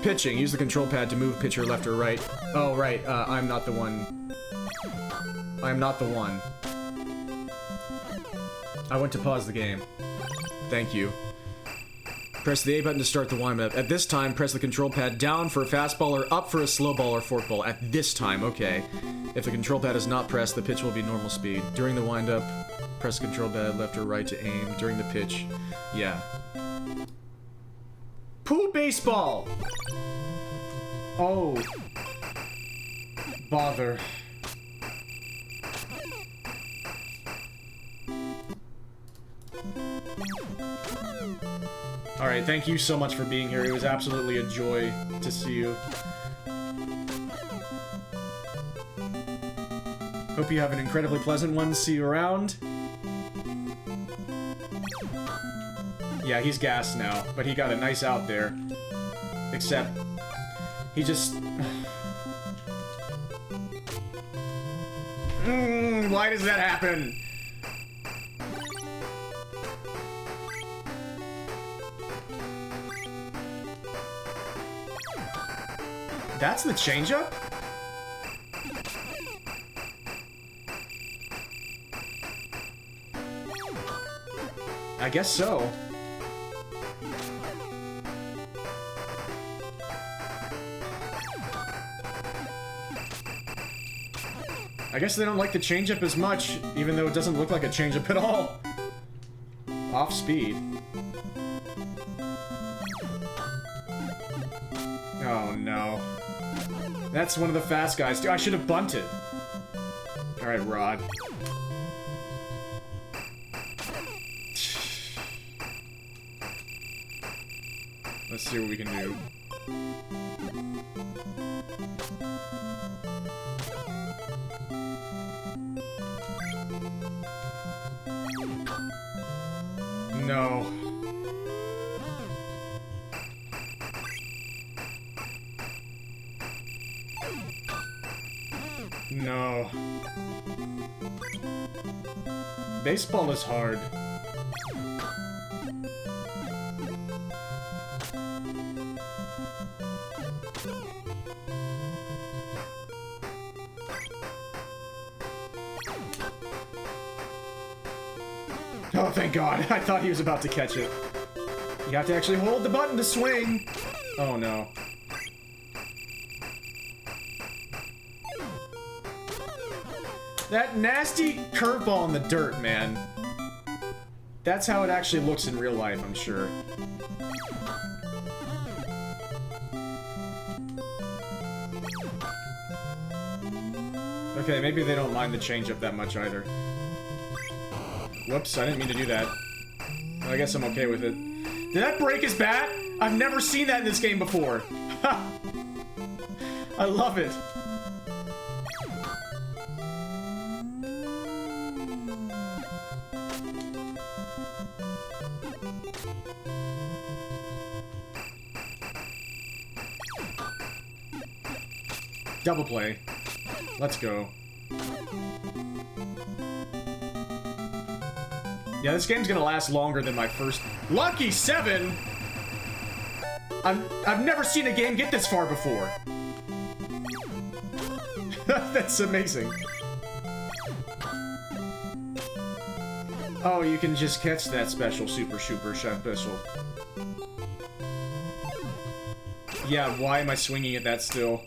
Pitching. Use the control pad to move pitcher left or right. Oh, right. I'm not the one. I'm not the one. I went to pause the game. Thank you. Press the A button to start the wind-up. At this time, press the control pad down for a fastball or up for a slow ball or forkball. At this time, okay. If the control pad is not pressed, the pitch will be normal speed. During the wind-up, press the control pad left or right to aim. During the pitch, yeah. Pool baseball! Oh. Bother. Alright, thank you so much for being here. It was absolutely a joy to see you. Hope you have an incredibly pleasant one. See you around. Yeah, he's gassed now, but he got a nice out there. Except, he just... why does that happen? That's the changeup? I guess so. I guess they don't like the changeup as much, even though it doesn't look like a changeup at all. Off speed. Oh no. That's one of the fast guys. Dude, I should have bunted. Alright, Rod. Let's see what we can do. No. No. Baseball is hard. Oh, thank God. I thought he was about to catch it. You have to actually hold the button to swing. Oh, no. That nasty curveball in the dirt, man. That's how it actually looks in real life, I'm sure. Okay, maybe they don't mind the changeup that much either. Whoops, I didn't mean to do that. Well, I guess I'm okay with it. Did that break his bat? I've never seen that in this game before. I love it. Double play. Let's go. Yeah, this game's gonna last longer than my first... Lucky 7! I've never seen a game get this far before. That's amazing. Oh, you can just catch that special super special. Yeah, why am I swinging at that still?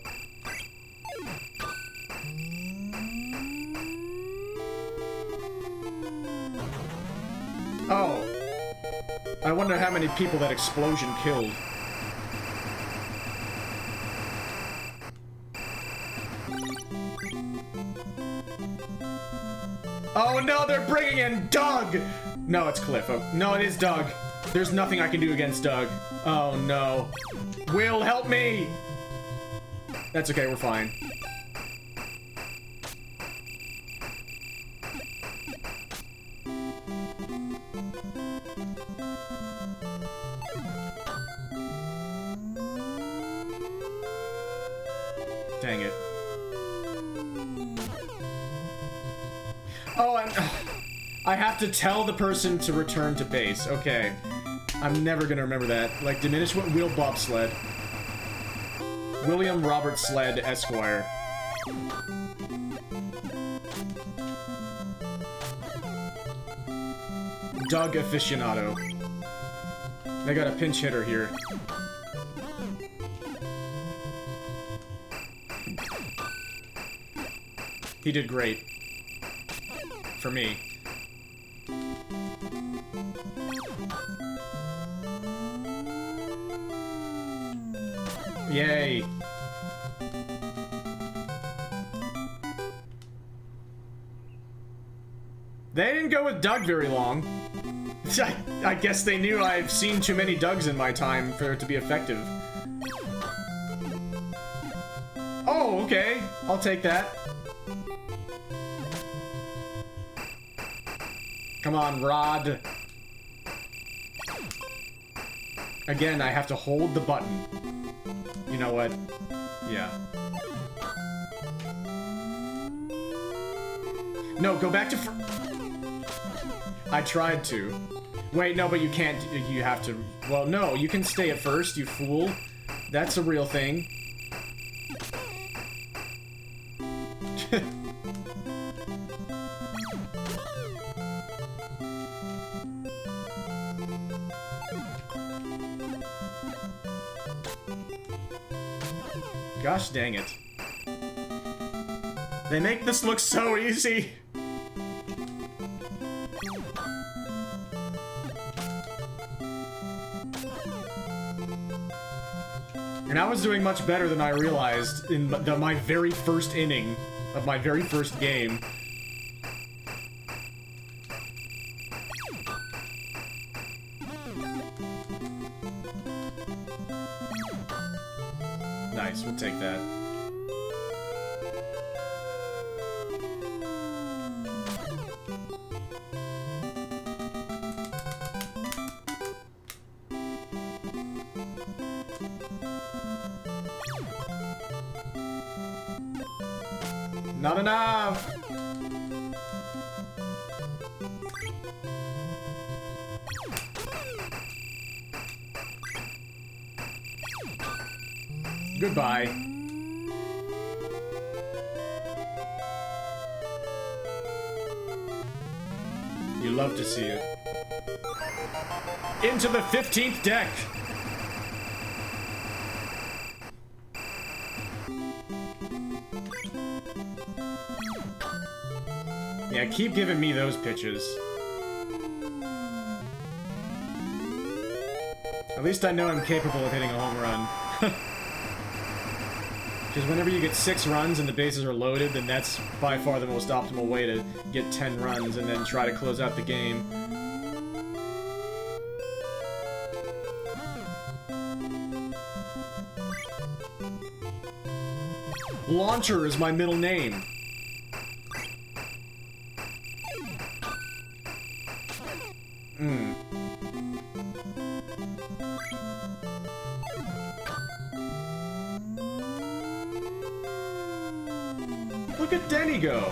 Oh. I wonder how many people that explosion killed. Oh no, they're bringing in Doug! No, it's Cliff. Oh, no, it is Doug. There's nothing I can do against Doug. Oh no. Will, help me! That's okay, we're fine. Dang it. Oh, I have to tell the person to return to base. Okay. I'm never gonna remember that. Like, diminish what wheel bobsled. William Robert Sled, Esquire. Doug aficionado. I got a pinch hitter here. He did great. For me. Yay. They didn't go with Doug very long. I guess they knew I've seen too many Dougs in my time for it to be effective. Oh, okay. I'll take that. Come on, Rod. Again, I have to hold the button. You know what? Yeah. No, go back to I tried to. Wait, no, but you can't. You have to. Well, no, you can stay at first, you fool. That's a real thing. Gosh dang it. They make this look so easy. And I was doing much better than I realized in my very first inning of my very first game. Nice, we'll take that. Not enough! Goodbye. You love to see it. Into the 15th deck! Yeah, keep giving me those pitches. At least I know I'm capable of hitting a home run. Because whenever you get 6 runs and the bases are loaded, then that's by far the most optimal way to get 10 runs and then try to close out the game. Launcher is my middle name. Look at Denny go!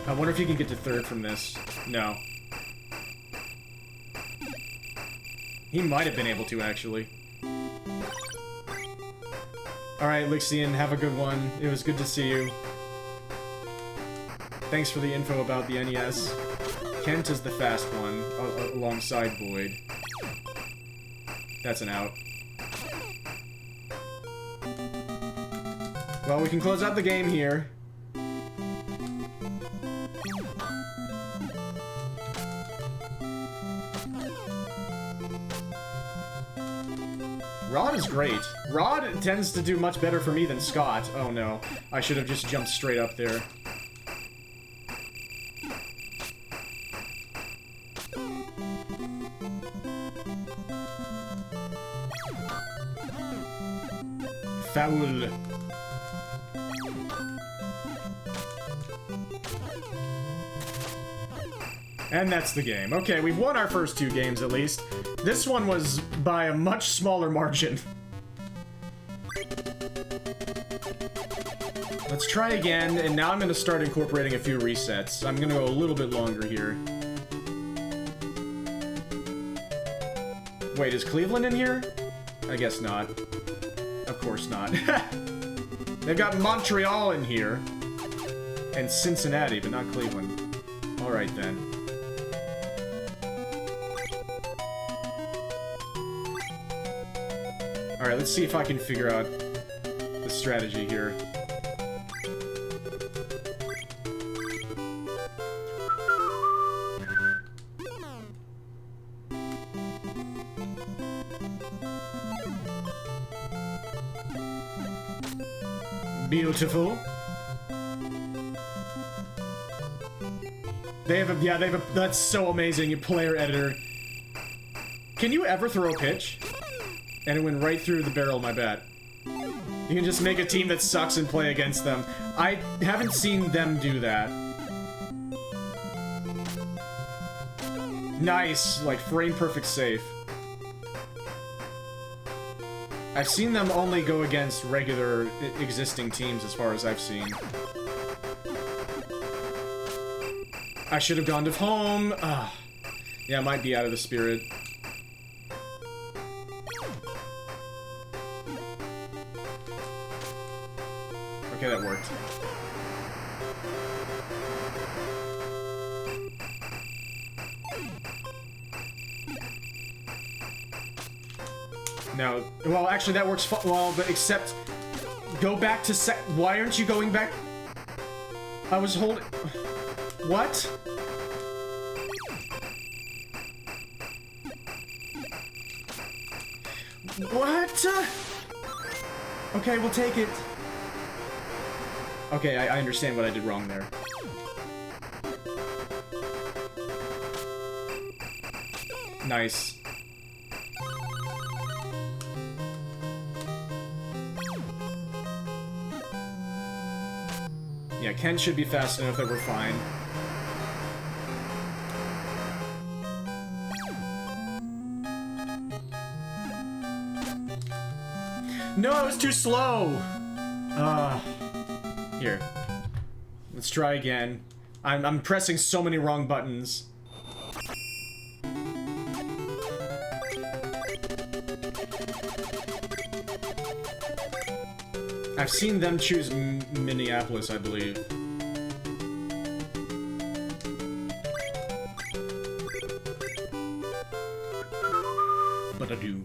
I wonder if you can get to 3rd from this. No. He might have been able to, actually. Alright, Lixian, have a good one. It was good to see you. Thanks for the info about the NES. Kent is the fast one, alongside Void. That's an out. Well, we can close out the game here. Rod is great. Rod tends to do much better for me than Scott. Oh no, I should have just jumped straight up there. Foul. And that's the game. Okay, we've won our first 2 games at least. This one was by a much smaller margin. Let's try again, and now I'm gonna start incorporating a few resets. I'm gonna go a little bit longer here. Wait, is Cleveland in here? I guess not. Of course not. They've got Montreal in here. And Cincinnati, but not Cleveland. Alright then. Alright, let's see if I can figure out the strategy here. Beautiful. They have a, that's so amazing, a player editor. Can you ever throw a pitch? And it went right through the barrel of my bat. You can just make a team that sucks and play against them. I haven't seen them do that. Nice, like frame perfect safe. I've seen them only go against regular existing teams as far as I've seen. I should have gone to home. Yeah, I might be out of the spirit. Okay, that worked. No. Well, actually, that works well, but except... Go back to Why aren't you going back? I was holding... What? What? Okay, we'll take it. Okay, I understand what I did wrong there. Nice. Yeah, Ken should be fast enough that we're fine. No, I was too slow! Here. Let's try again. I'm pressing so many wrong buttons. I've seen them choose Minneapolis, I believe. But I do.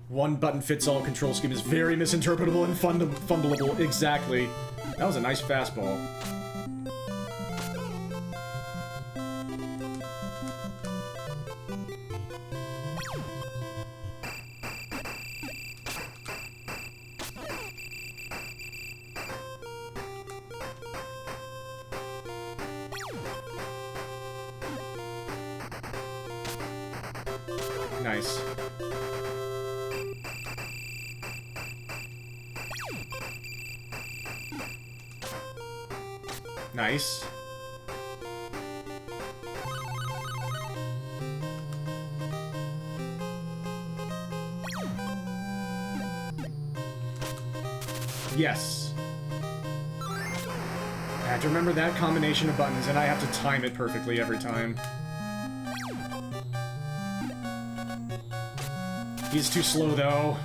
One button fits all control scheme is very misinterpretable and fumbleable. Exactly. That was a nice fastball. Nice. Nice. Yes. I have to remember that combination of buttons, and I have to time it perfectly every time. He's too slow, though.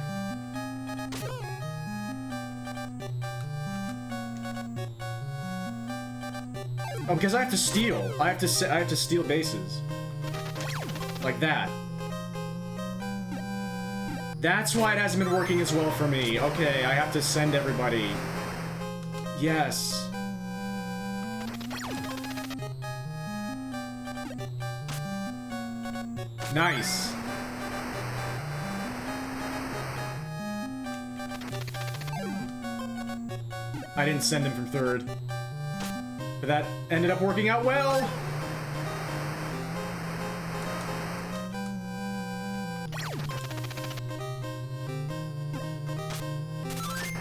Oh, because I have to steal. I have to steal bases. Like that. That's why it hasn't been working as well for me. Okay, I have to send everybody. Yes. Nice. I didn't send him from third. But that ended up working out well.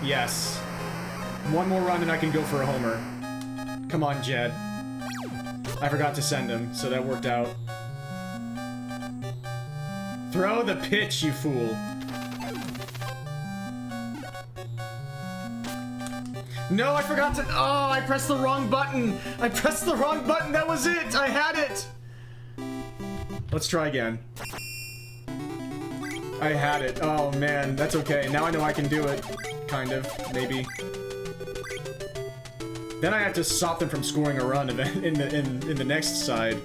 Yes. One more run and I can go for a homer. Come on, Jed. I forgot to send him, so that worked out. Throw the pitch, you fool. No, I forgot to... Oh, I pressed the wrong button. I pressed the wrong button. That was it. I had it. Let's try again. I had it. Oh, man. That's okay. Now I know I can do it. Kind of. Maybe. Then I have to stop them from scoring a run in the next side.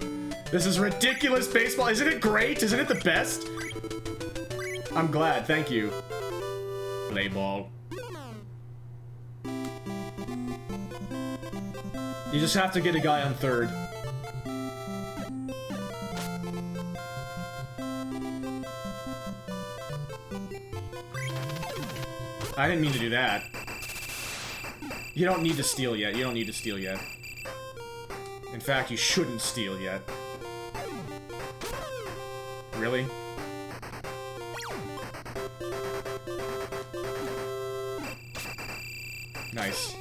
This is ridiculous baseball. Isn't it great? Isn't it the best? I'm glad. Thank you. Play ball. You just have to get a guy on third. I didn't mean to do that. You don't need to steal yet. You don't need to steal yet. In fact, you shouldn't steal yet. Really? Nice.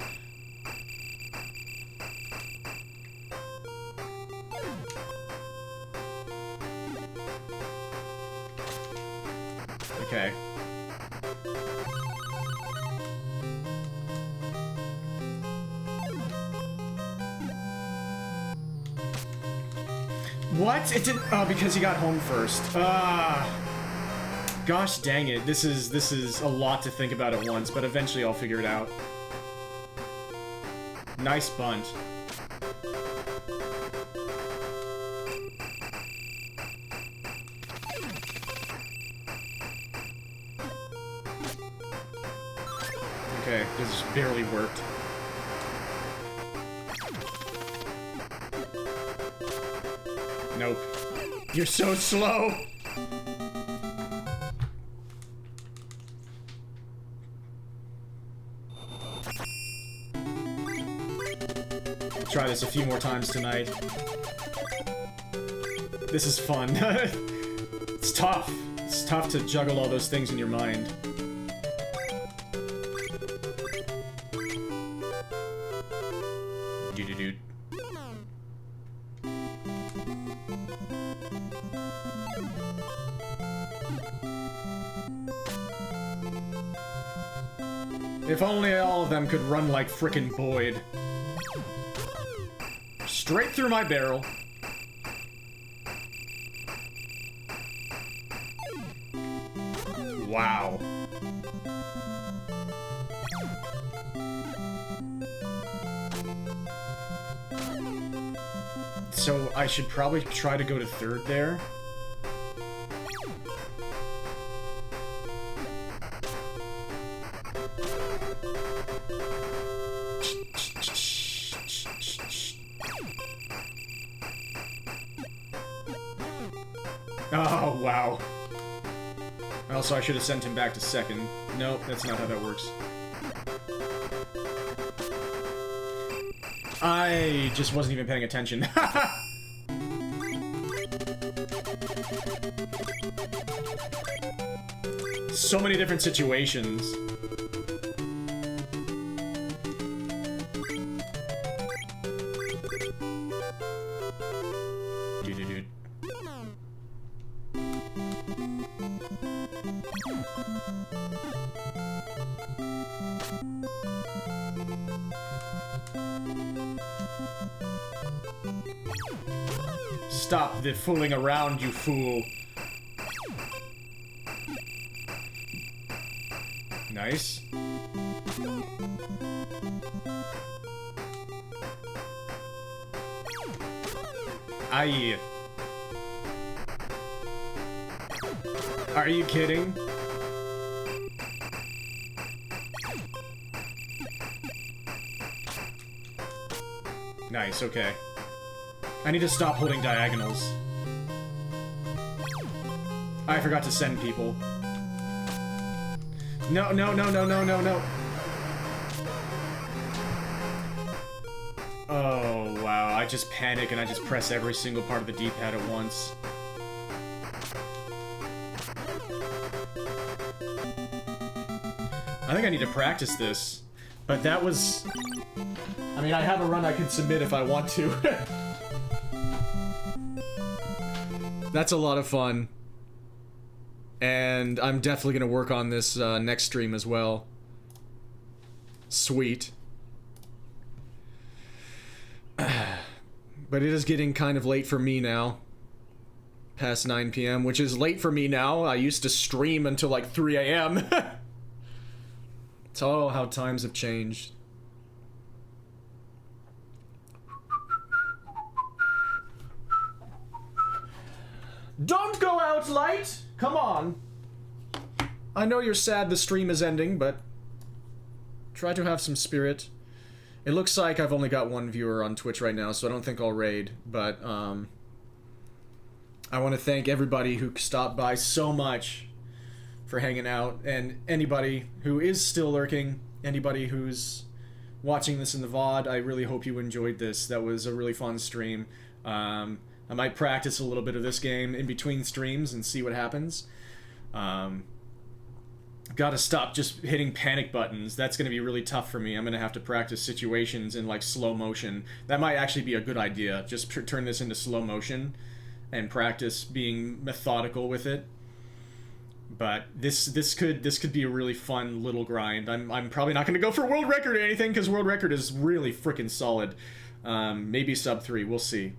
Okay. What? It didn't. Oh, because he got home first. Gosh dang it. This is a lot to think about at once, but eventually I'll figure it out. Nice bunt. Okay, this just barely worked. Nope. You're so slow! Try this a few more times tonight. This is fun. It's tough. It's tough to juggle all those things in your mind. Doo-doo-doo. If only all of them could run like frickin' Boyd. Straight through my barrel. Wow. So I should probably try to go to third there. Oh, wow. Also, I should have sent him back to second. Nope, that's not how that works. I just wasn't even paying attention. So many different situations. Dude. Stop the fooling around, you fool. Nice. Aye. Are you kidding? Nice, okay. I need to stop holding diagonals. I forgot to send people. No, no, no, no, no, no, no. Oh, wow. I just panic and I just press every single part of the D-pad at once. I think I need to practice this. But that was... I mean, I have a run I can submit if I want to. That's a lot of fun. And I'm definitely going to work on this next stream as well. Sweet. But it is getting kind of late for me now. Past 9 p.m., which is late for me now. I used to stream until like 3 a.m. It's all how times have changed. Don't go out, Light! Come on! I know you're sad the stream is ending, but try to have some spirit. It looks like I've only got one viewer on Twitch right now, so I don't think I'll raid, but I want to thank everybody who stopped by so much for hanging out, and anybody who is still lurking, anybody who's watching this in the VOD, I really hope you enjoyed this. That was a really fun stream. I might practice a little bit of this game in between streams and see what happens. Gotta stop just hitting panic buttons. That's gonna be really tough for me. I'm gonna have to practice situations in like slow motion. That might actually be a good idea. Just turn this into slow motion and practice being methodical with it. But this could be a really fun little grind. I'm probably not gonna go for world record or anything because world record is really freaking solid. Maybe sub 3. We'll see.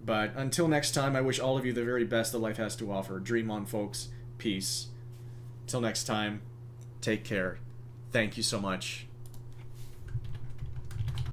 But until next time, I wish all of you the very best that life has to offer. Dream on, folks. Peace. Till next time, take care. Thank you so much.